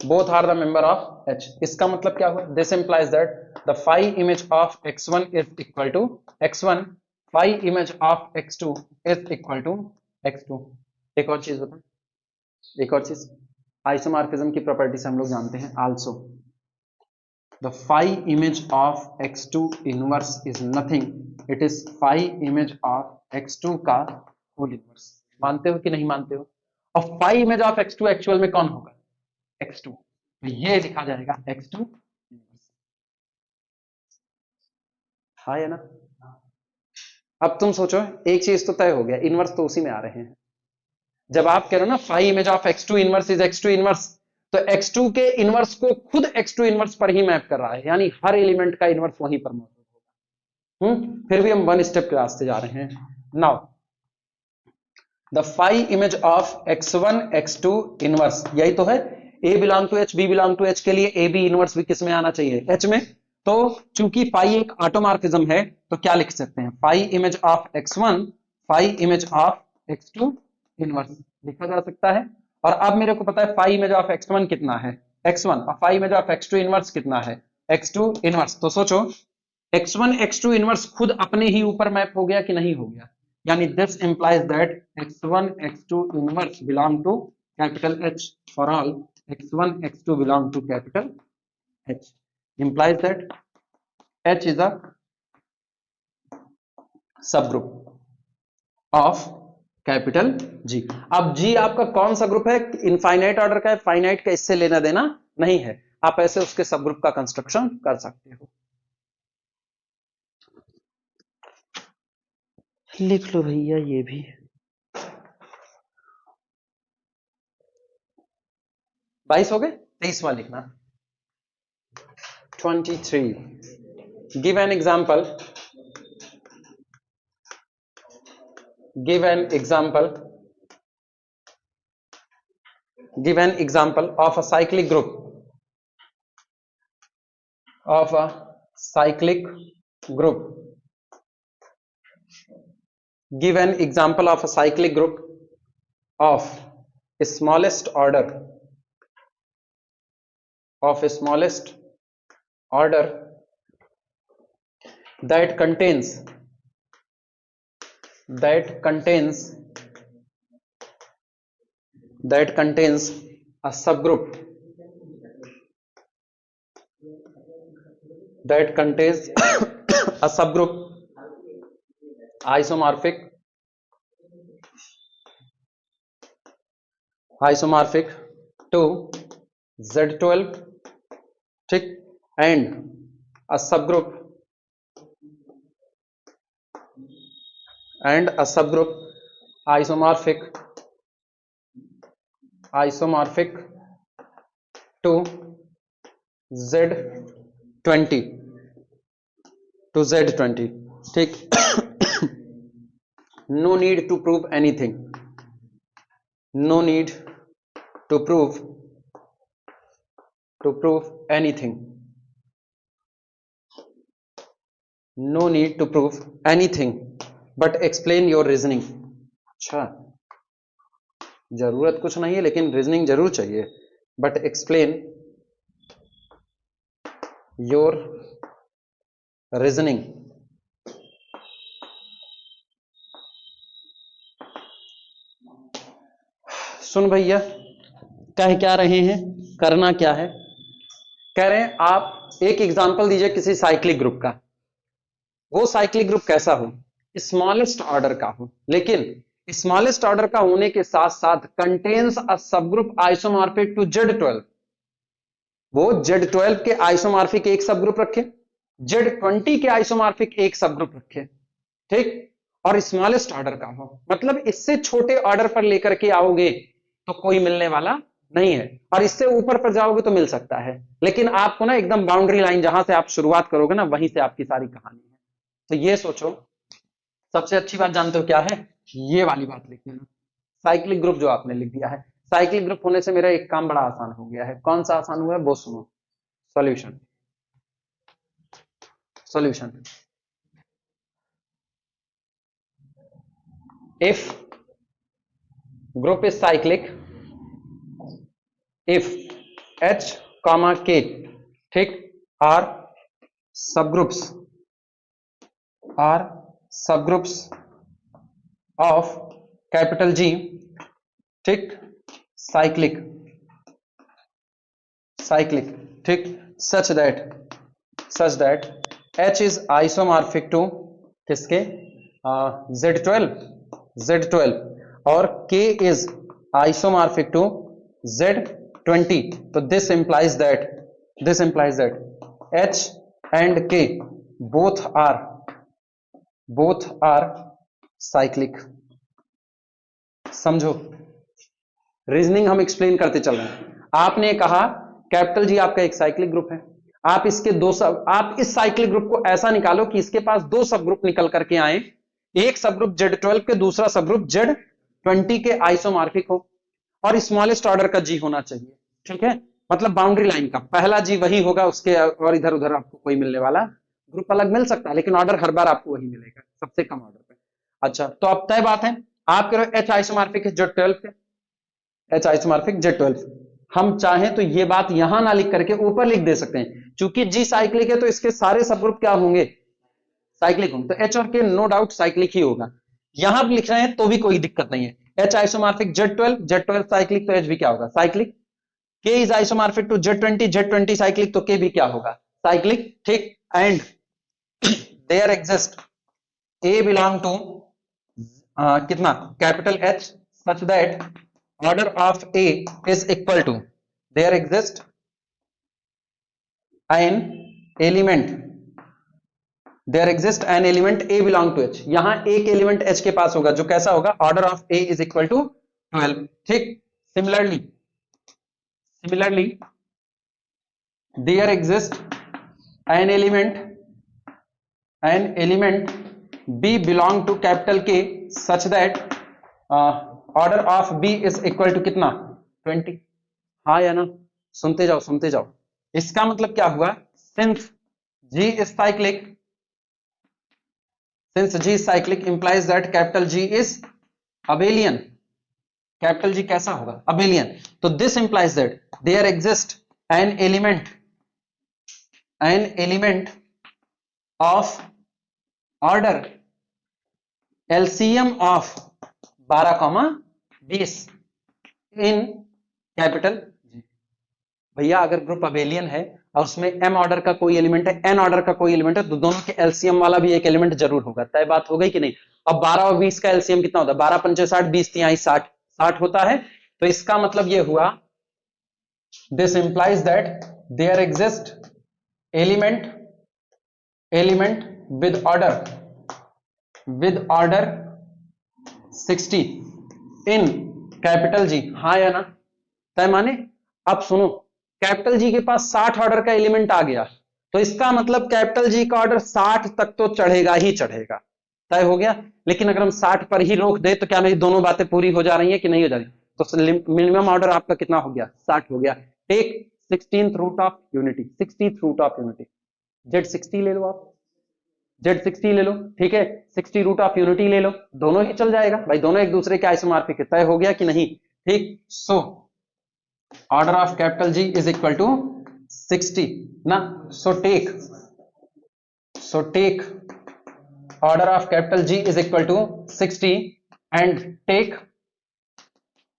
both are the member of H। इसका मतलब क्या हुआ, this implies that the phi image of x1 is equal to x1, phi image of x2 is equal to x2। एक और चीज बता, एक और चीज, आइसोमॉर्फिज्म की प्रॉपर्टी से हम लोग जानते हैं, also the phi image of x2 inverse is nothing, it is phi image of x2 का होल इनवर्स। मानते हो कि नहीं मानते हो? और phi image of x2 actual में कौन होगा, x2, तो ये लिखा जाएगा x2 इनवर्स। हाँ या ना? अब तुम सोचो, एक चीज तो तय हो गया, इनवर्स तो उसी में आ रहे हैं। जब आप कह रहे हो ना phi image of x2 inverse is x2 inverse, तो x2 के इनवर्स को खुद x2 इनवर्स पर ही मैप कर रहा है, यानी हर एलिमेंट का इनवर्स वहीं पर मौजूद होगा। फिर भी हम वन स्टेप के रास्ते जा रहे हैं। Now the phi image of x1 x2 inverse, यही तो है, a belong to h, b belong to h के लिए a b इनवर्स भी किस में आना चाहिए, h में। तो चूंकि फाई एक ऑटोमॉर्फिज्म है, तो क्या लिख सकते हैं, phi image of x1 phi image of x2 inverse लिखा जा सकता है। और अब मेरे को पता है फाई इमेज ऑफ x1 कितना है, x1, और phi image of x2 inverse कितना है, x2 इनवर्स। तो सोचो x1 x2 इनवर्स खुद अपने ही ऊपर मैप हो गया कि नहीं हो गया, यानी this implies that x1 x2 inverse belong to capital H for all x1 x2 belong to capital H, implies that H is a subgroup of capital G। अब G आपका कौन सा ग्रुप है, इनफाइनाइट ऑर्डर का है, फाइनाइट का इससे लेना देना नहीं है, आप ऐसे उसके सब ग्रुप का कंस्ट्रक्शन कर सकते हो। लिख लो भैया ये भी, बाईस हो गए, 23वां लिखना। 23, give an example, give an example of a cyclic group give an example of a cyclic group of smallest order that contains a subgroup isomorphic to Z12, ठीक, and a subgroup isomorphic to Z20 ठीक. No need to prove anything, no need to prove anything, no need to prove anything but explain your reasoning. अच्छा, जरूरत कुछ नहीं है लेकिन रीजनिंग जरूर चाहिए. But explain your reasoning. सुन भैया, कह क्या रहे हैं, करना क्या है? कह रहे हैं आप एक एग्जांपल दीजिए किसी साइक्लिक ग्रुप का. वो साइक्लिक ग्रुप कैसा हो? स्मॉलेस्ट ऑर्डर का हो, लेकिन स्मॉलेस्ट ऑर्डर का होने के साथ साथ contains a subgroup isomorphic to Z12. वो Z12 के आइसोमॉर्फिक एक सबग्रुप रखे, Z20 के आइसोमॉर्फिक एक सबग्रुप रखे, ठीक, और स्मॉलेस्ट ऑर्डर का हो. मतलब इससे छोटे ऑर्डर पर लेकर के आओगे तो कोई मिलने वाला नहीं है, और इससे ऊपर पर जाओगे तो मिल सकता है, लेकिन आपको ना एकदम बाउंड्री लाइन जहां से आप शुरुआत करोगे ना वहीं से आपकी सारी कहानी है. तो ये सोचो, सबसे अच्छी बात जानते हो क्या है? ये वाली बात लिख लेना, साइक्लिक ग्रुप जो आपने लिख दिया है. साइक्लिक ग्रुप होने से मेरा एक काम बड़ा आसान हो गया है. कौन सा आसान हुआ है वो सुनो. Solution, if group is cyclic, if H, K, ठीक, are subgroups of capital G, ठीक, साइक्लिक, ठीक, such that H is isomorphic to किसके? Z12 और K is isomorphic to Z20. तो this implies that H and K both are cyclic. समझो, रीजनिंग हम एक्सप्लेन करते चल रहे हैं. आपने कहा कैपिटल जी आपका एक साइक्लिक ग्रुप है, आप इसके आप इस साइक्लिक ग्रुप को ऐसा निकालो कि इसके पास दो सब ग्रुप निकल करके आए, एक सब ग्रुप Z12 के, दूसरा सब ग्रुप Z20 के आइसोमॉर्फिक हो, और स्मॉलेस्ट ऑर्डर का जी होना चाहिए. ठीक है, मतलब बाउंड्री लाइन का पहला जी वही होगा, उसके और इधर उधर आपको कोई मिलने वाला, ग्रुप अलग मिल सकता है लेकिन ऑर्डर हर बार आपको वही मिलेगा, सबसे कम ऑर्डर पे. अच्छा, तो अब तय बात है, आप करो H आइसोमॉर्फिक है Z12 पे, H आइसोमॉर्फिक Z12. हम चाहें तो ये बात यहां ना लिख करके ऊपर लिख दे सकते हैं, क्योंकि G साइक्लिक है तो इसके सारे सब ग्रुप क्या होंगे? साइक्लिक होंगे. तो H और K नो डाउट साइक्लिक ही होगा. यहां भी लिख रहे हैं तो भी कोई दिक्कत नहीं है. H आइसोमॉर्फिक Z12 साइक्लिक, तो H भी क्या होगा? Cyclic. K is isomorphic to Z20 cyclic, तो K भी क्या होगा? साइक्लिक, ठीक. And there exist A belong to कितना? Capital H, such that order of A is equal to, there exists an element A belong to H. यहां एक एलिमेंट H के पास होगा जो कैसा होगा? Order of A is equal to 12, ठीक. Similarly there exists an element B belong to capital K such that order of B is equal to कितना? 20. हाँ या ना? सुनते जाओ. इसका मतलब क्या हुआ? since G is cyclic implies that capital G is abelian. Capital G कैसा होगा? अबेलियन. तो this implies that there exist an element of order LCM of 12, 20 in capital G. भैया अगर ग्रुप अबेलियन है और उसमें m ऑर्डर का कोई एलिमेंट है, n ऑर्डर का कोई एलिमेंट है, तो दोनों के एलसीएम वाला भी एक एलिमेंट जरूर होगा। तय बात हो गई कि नहीं? अब 12 और 20 का एलसीएम कितना होता है? 12 पंचे 60, 20 तिहाई 60, 60 होता है। तो इसका मतलब ये हुआ, this implies that there exist element with order 60 in capital G. हाँ या ना? तय माने? अब सुनो, कैपिटल जी के पास 60 ऑर्डर का एलिमेंट आ गया, तो इसका मतलब कैपिटल जी का ऑर्डर 60 तक तो चढ़ेगा ही चढ़ेगा। तय हो गया। लेकिन अगर हम 60 पर ही रोक दे तो क्या मेरी दोनों बातें पूरी हो जा रही है कि नहीं हो जा रही? तो मिनिमम ऑर्डर आपका कितना हो गया? 60 हो गया। Take 16th root of unity, 60th root of unity, Z60 ले लो आप, Z60 ले लो, ठीक है। 60 रूट ऑफ यूनिटी ले लो, दोनों ही चल जाएगा भाई, दोनों एक दूसरे के आइसोमॉर्फिक है। तय हो गया कि नहीं? ठीक। So order of capital G is equal to 60 ना। So take order of capital G is equal to 60 and take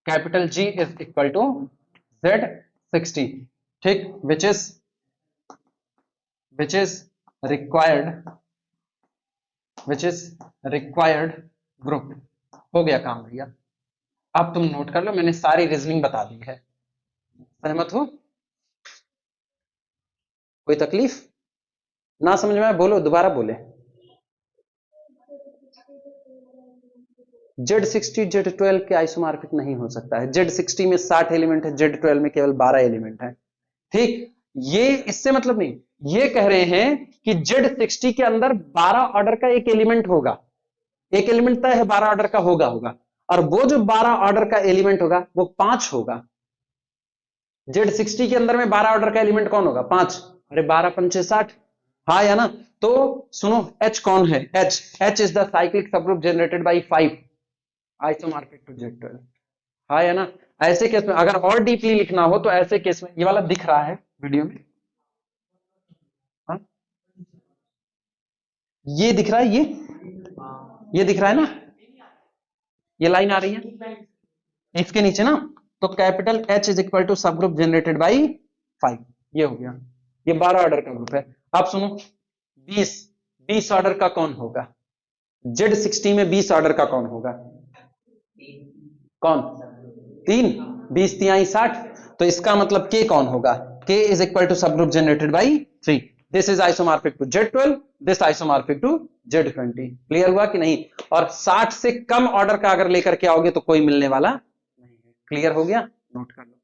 capital G is equal to Z60, ठीक, which is required group। हो गया काम भैया। अब तुम नोट कर लो, मैंने सारी रीजनिंग बता दी है। सहमत हो? कोई तकलीफ? ना समझ में आए बोलो, दोबारा बोले। Z60 Z12 के आइसोमॉर्फिक नहीं हो सकता है। Z60 में 60 एलिमेंट है, Z12 में केवल 12 एलिमेंट है। ठीक। ये इससे मतलब नहीं, ये कह रहे हैं कि Z60 के अंदर 12 ऑर्डर का एक एलिमेंट होगा, एक एलिमेंट तय है 12 ऑर्डर का होगा, और वो जो 12 ऑर्डर का एलिमेंट होगा वो 5 होगा। Z60 के अंदर में 12 ऑर्डर का एलिमेंट कौन होगा? 5। अरे 12 पंचे 60, हाँ या ना? तो सुनो, H कौन है? H is the cyclic subgroup generated by 5 isomorphic to Z12। हाँ या ना? ऐसे केस में अगर और डीपली लिखना हो तो ऐसे केस में, ये वाला दिख रहा है वीडियो में? हाँ, ये दिख रहा है, ये दिख रहा है ना? ये लाइन आ रही है इसके नीचे ना। तो capital H is equal to subgroup generated by 5, ये हो गया। ये 12 ऑर्डर का ग्रुप है। अब सुनो, 20 ऑर्डर का कौन होगा? Z60 में 20 ऑर्डर का कौन होगा? कौन? 3, 20 तिहाई 60। तो इसका मतलब K कौन होगा? K is equal to subgroup generated by 3। This is isomorphic to Z12, this isomorphic to Z20। Clear हुआ कि नहीं? और 60 से कम ऑर्डर का अगर लेकर के आओगे तो कोई मिलने वाला नहीं है। क्लियर हो गया? नोट कर लो।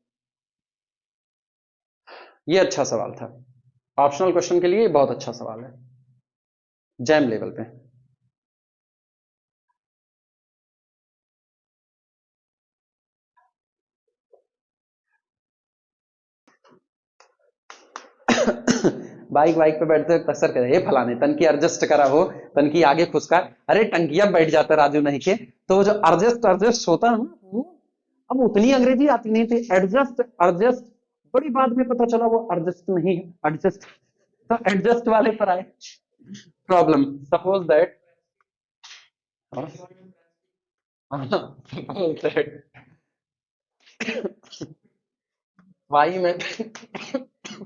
ये अच्छा सवाल था, ऑप्शनल क्वेश्चन के लिए बहुत अच्छा सवाल है, जैम लेवल पे। बाइक बाइक पे बैठते वक्त अक्सर करे, फलाने तन की एडजस्ट करा हो, तन की आगे खुसका, अरे टंकिया बैठ जाता राजू नहीं के। तो वो जो एडजस्ट होता है ना, वो अब उतनी अंग्रेजी आती नहीं थी। एडजस्ट एडजस्ट, बड़ी बाद में पता चला वो एडजस्ट नहीं है, एडजस्ट। तो एडजस्ट वाले पर आए problem. Suppose that y mapping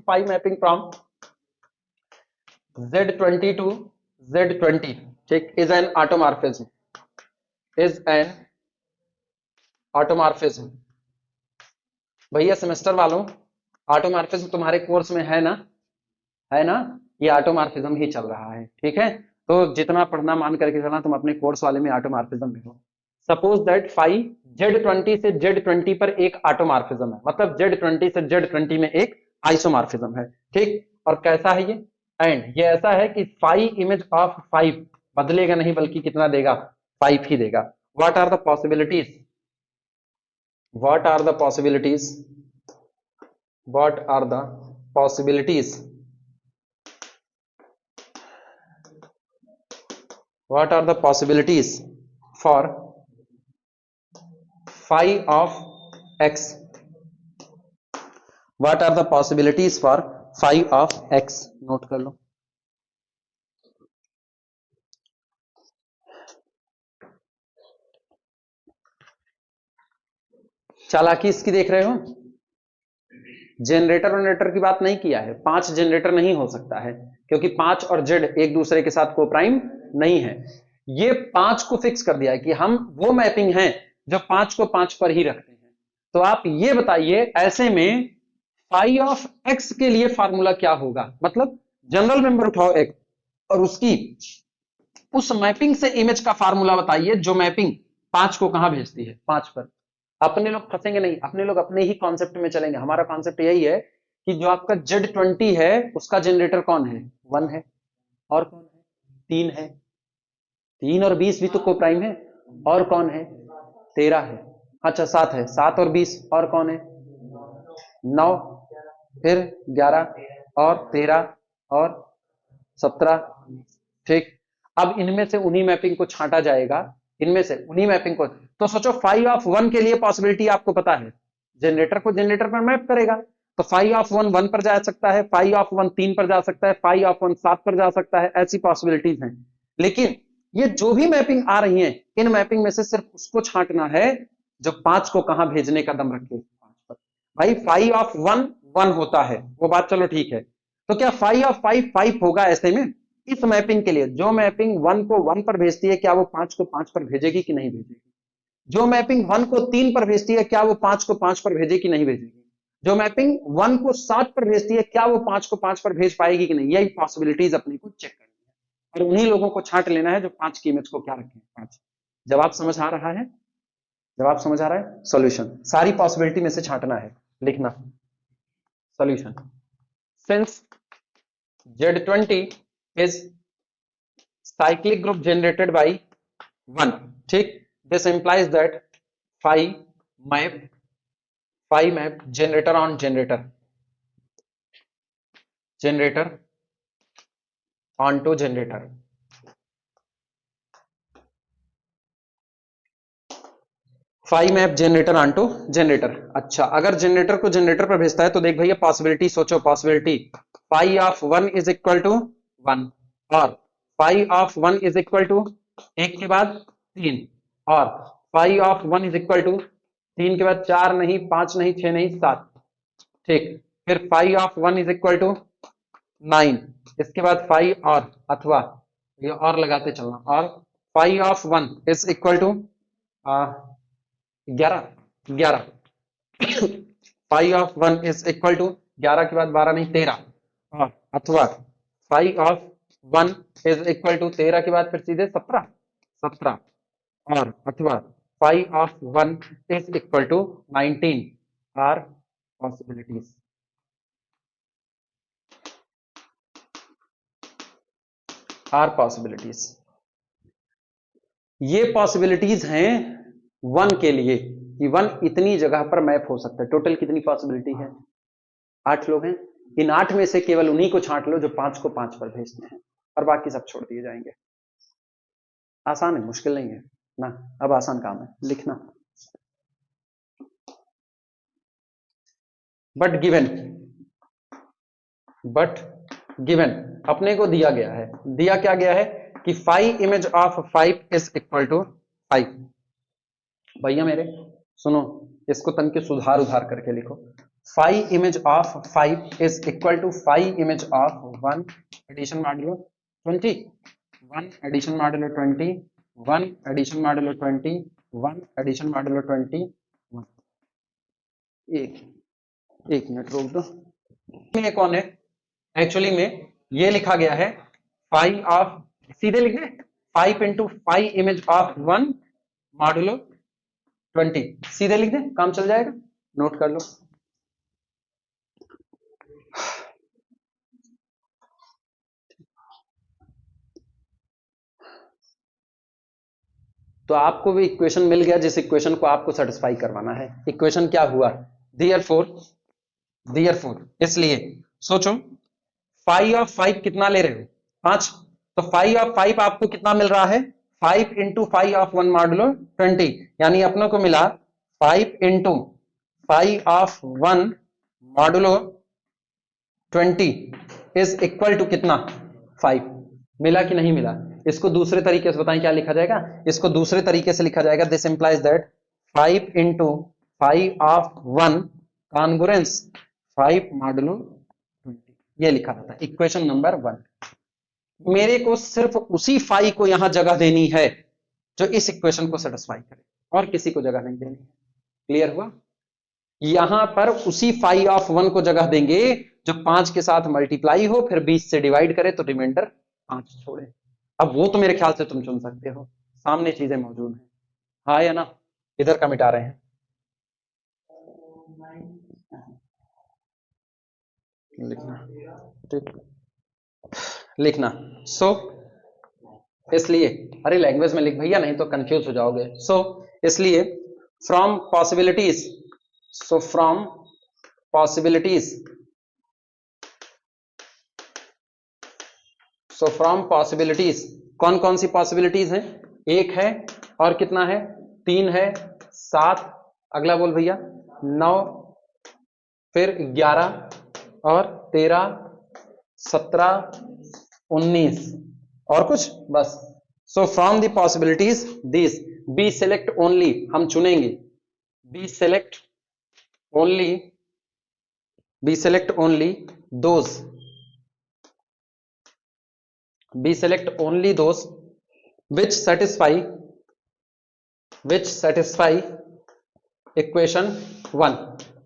y mapping from Z20 to Z20, ठीक, is an ऑटोमॉर्फिज्म। भैया सेमेस्टर वालों, ऑटोमॉर्फिज्म तुम्हारे कोर्स में है ना? है ना? ये ऑटोमॉर्फिज्म ही चल रहा है, ठीक है। तो जितना पढ़ना मान करके चलना, तुम अपने कोर्स वाले में ऑटोमॉर्फिज्म में हो। सपोज दैट फाइव Z20 से Z20 पर एक ऑटोमॉर्फिज्म है, मतलब Z20 से Z20 में एक आइसोमॉर्फिज्म है, ठीक। और कैसा है ये? एंड ये ऐसा है कि 5 इमेज ऑफ 5 बदलेगा नहीं, बल्कि कितना देगा? 5 ही देगा। What are the possibilities? What are the possibilities? What are the possibilities? What are the possibilities for phi of x? What are the possibilities for phi of x? Note कर लो। चालाकी इसकी देख रहे हो? जनरेटर जनरेटर की बात नहीं किया है, 5 जनरेटर नहीं हो सकता है क्योंकि 5 और जेड एक दूसरे के साथ कोप्राइम नहीं है। ये 5 को फिक्स कर दिया है कि हम वो मैपिंग है जो 5 को 5 पर ही रखते हैं। तो आप ये बताइए ऐसे में फाई ऑफ एक्स के लिए फार्मूला क्या होगा, मतलब जनरल मेंबर उठाओ एक और उसकी उस मैपिंग से इमेज का फार्मूला बताइए जो मैपिंग 5 को कहां भेजती है, 5 पर। अपने लोग फंसेंगे नहीं, अपने लोग अपने ही कॉन्सेप्ट में चलेंगे। हमारा कॉन्सेप्ट यही है कि जो आपका Z20 है उसका जनरेटर कौन है, 1 है, और कौन है, 3 है, 3 और 20 भी तो कोप्राइम है, और कौन है, 13 है, अच्छा 7 है, 7 और 20 और कौन है, 9, फिर 11 और 13 और 17, ठीक। अब इनमें से उन्हीं मैपिंग को छांटा जाएगा, इनमें से उन्हीं मैपिंग को। तो सोचो फाई ऑफ 1 के लिए पॉसिबिलिटी आपको पता है, जनरेटर को जनरेटर पर मैप करेगा, तो फाई ऑफ 1 1 पर जा सकता है, फाई ऑफ 1 3 पर जा सकता है, फाई ऑफ 1 7 पर जा सकता है, ऐसी पॉसिबिलिटीज हैं। लेकिन ये जो भी मैपिंग आ रही है, इन मैपिंग में से सिर्फ उसको छांटना है जो 5 को कहां भेजने का दम रखे, 5 पर। भाई फाई ऑफ 1 1 होता है, वो बात चलो ठीक है, तो क्या फाई ऑफ 5 5 होगा ऐसे में? इस मैपिंग के लिए जो मैपिंग 1 को 1 पर भेजती है क्या वो 5 को 5 पर भेजेगी कि नहीं भेजेगी? जो मैपिंग 1 को 3 पर भेजती है क्या वो 5 को 5 पर भेजेगी कि नहीं भेजेगी? जो मैपिंग 1 को 7 पर भेजती है क्या वो 5 को 5 पर भेज पाएगी कि नहीं? यही पॉसिबिलिटीज अपने को चेक करनी है और उन्हीं लोगों को छांट लेना है जो 5 की इमेज को क्या रखें, 5। जवाब समझ आ रहा है? जवाब समझ आ रहा है? सॉल्यूशन सारी पॉसिबिलिटी में से छांटना है, लिखना solution. Since Z20 is cyclic group generated by 1, ठीक, this implies that phi map generator on generator onto generator। Phi map generator onto generator. अच्छा, अगर जनरेटर को जनरेटर पर भेजता है तो देख भैया पॉसिबिलिटी सोचो, possibility phi of 1 is equal to 1 और phi of 1 is equal to 1 के बाद 3 और phi of 1 is equal to 3 के बाद 4 नहीं, 5 नहीं, 6 नहीं, 7, ठीक। फिर phi of 1 is equal to 9, इसके बाद फाई और अथवा ये और लगाते चलना, और phi of 1 is equal to 11 phi of 1 is equal to 11 के बाद 12 नहीं 13 और अथवा phi of 1 is equal to 13 के बाद फिर सीधे 17 और अथवा phi of 1 is equal to 19 are possibilities. Are possibilities, ये पॉसिबिलिटीज हैं 1 के लिए कि 1 इतनी जगह पर मैप हो सकता है। टोटल कितनी पॉसिबिलिटी है? 8 लोग हैं, इन 8 में से केवल उन्हीं को छांट लो जो 5 को 5 पर भेजते हैं और बाकी सब छोड़ दिए जाएंगे। आसान है, मुश्किल नहीं है ना। अब आसान काम है लिखना। बट गिवन अपने को दिया गया है, दिया क्या गया है कि phi image of 5 is equal to 5। भैया मेरे सुनो, इसको तन के सुधार उधार करके लिखो। Phi image of 5 is equal to phi image of 1 addition modulo 20, 1 addition modulo 20, 1 addition modulo 20, 1 addition modulo 21। एक मिनट रोक दो। ये कौन है? एक्चुअली में ये लिखा गया है फाई ऑफ, सीधे लिख दे 5 into phi image of 1 modulo 20, सीधे लिख दे, काम चल जाएगा। नोट कर लो। तो आपको भी इक्वेशन मिल गया जिस इक्वेशन को आपको सेटिस्फाई करवाना है। इक्वेशन क्या हुआ? देयरफॉर इसलिए सोचो फाई ऑफ 5 कितना ले रहे हो? 5। तो फाई ऑफ 5 आपको कितना मिल रहा है? 5 इंटू फाई ऑफ 1 मॉडुलो 20, यानी अपनों को मिला 5 into phi of 1 modulo 20 is equal to कितना? 5। मिला कि नहीं मिला? इसको दूसरे तरीके से बताएं क्या लिखा जाएगा? इसको दूसरे तरीके से लिखा जाएगा, this implies that 5 into phi of 1 congruence 5 modulo 20, ये लिखा था इक्वेशन नंबर 1। मेरे को सिर्फ उसी फाई को यहां जगह देनी है जो इस इक्वेशन को सेटिस्फाई करे, और किसी को जगह नहीं देनी है। क्लियर हुआ? यहां पर उसी फाई ऑफ 1 को जगह देंगे जो 5 के साथ मल्टीप्लाई हो, फिर 20 से डिवाइड करे तो रिमाइंडर 5 छोड़े। अब वो तो मेरे ख्याल से तुम चुन सकते हो, सामने चीजें मौजूद हैं। हाँ या ना? इधर का मिटा रहे हैं, लिखना ठीक, लिखना। सो इसलिए, अरे लैंग्वेज में लिख भैया, नहीं तो कंफ्यूज हो जाओगे। सो इसलिए from possibilities, so from possibilities, so from possibilities, कौन कौन सी पॉसिबिलिटीज हैं? 1 है, और कितना है? 3 है, 7, अगला बोल भैया, 9, फिर 11 और 13, 17, 19, और कुछ बस। So from the possibilities this, be select only, हम चुनेंगे, be select only, be select only those, be select only those which satisfy equation 1।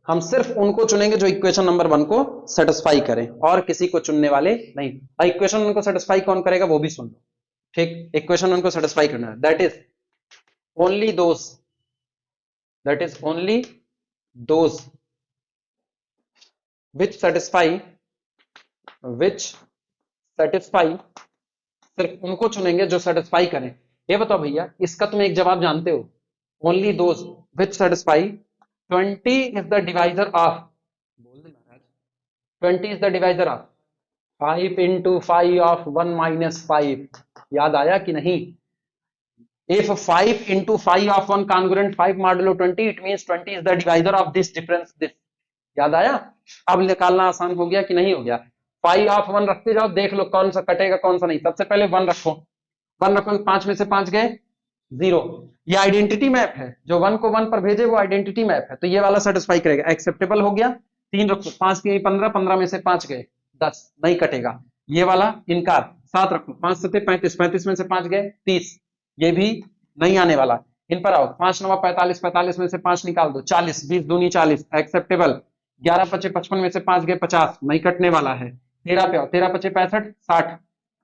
हम सिर्फ उनको चुनेंगे जो इक्वेशन नंबर 1 को सेटिस्फाई करें, और किसी को चुनने वाले नहीं। और इक्वेशन 1 को सेटिस्फाई कौन करेगा वो भी सुन लो, ठीक? इक्वेशन 1 को सेटिस्फाई करना है, that is only those, that is only those which satisfy, सिर्फ उनको चुनेंगे जो सेटिस्फाई करें। ये बताओ भैया, इसका तुम एक जवाब जानते हो, only those which satisfy 20 is the divisor of, बोल दे महाराज, 20 is the divisor of 5 into 5 of 1 minus 5। याद आया कि नहीं? If 5 into 5 of 1 congruent 5 modulo 20, it means 20 is the divisor of this difference this. याद आया? अब निकालना आसान हो गया कि नहीं हो गया? 5 ऑफ 1 रखते जाओ, देख लो कौन सा कटेगा कौन सा नहीं। सबसे पहले 1 रखो, 1 रखो, 5 में से 5 गए 0। ये आइडेंटिटी मैप है, जो 1 को 1 पर भेजे वो आइडेंटिटी मैप है, तो ये वाला सेटिस्फाई करेगा, एक्सेप्टेबल हो गया। 3 रखो, 5 के 15, 15 में से 5 गए 10, नहीं कटेगा। ये वाला इनकार। 7 रखो, 5 7 35, 35 में से 5 गए 30, ये भी नहीं आने वाला। इन पर आओ, 5 9 45, 45 में से 5 निकाल दो 40, 20 दूनी 40, एक्सेप्टेबल। 11 5 55 में से 5 गए 50, नहीं कटने वाला है। 13 पे आओ, 13 5 65, 60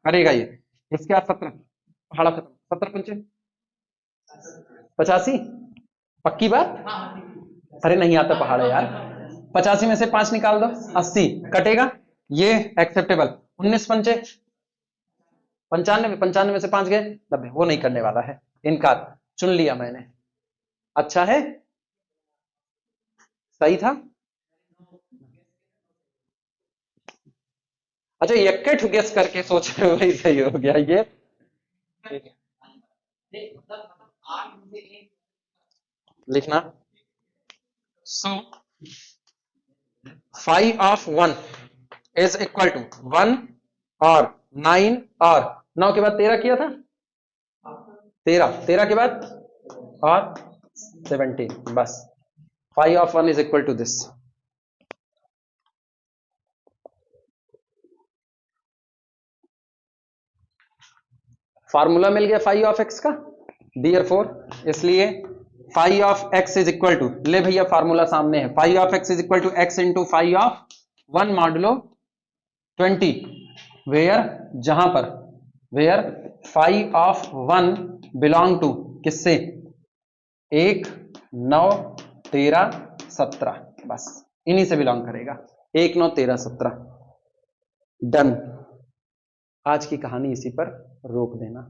करेगा ये। इसके बाद 17, पहाड़ा खत्म, 17 5 85, पक्की बात? अरे नहीं आता पहाड़ा यार। 85 में से 5 निकाल दो 80, कटेगा ये, एक्सेप्टेबल। 19 5 95, 95 में से 5 गए 90, वो नहीं करने वाला है, इनकार। चुन लिया मैंने, अच्छा है, सही था। अच्छा, एक गेस करके सोच रहे हो, वही सही हो गया ये। लिखना। सो 5 ऑफ 1 इज इक्वल टू 1 और 9, और 9 के बाद 13 किया था, 13, 13 के बाद और 17, बस। 5 of 1 is equal to this. Formula मिल गया 5 ऑफ x का, देयरफॉर इसलिए 5 of x is equal to, ले भैया फार्मूला सामने है, 5 of x is equal to x into 5 of 1 modulo 20, where, जहां पर, वेयर 5 ऑफ 1 बिलोंग टू किससे? 1 9 13 17, बस इन्हीं से बिलोंग करेगा। 1 9 13 17, डन। आज की कहानी इसी पर रोक देना।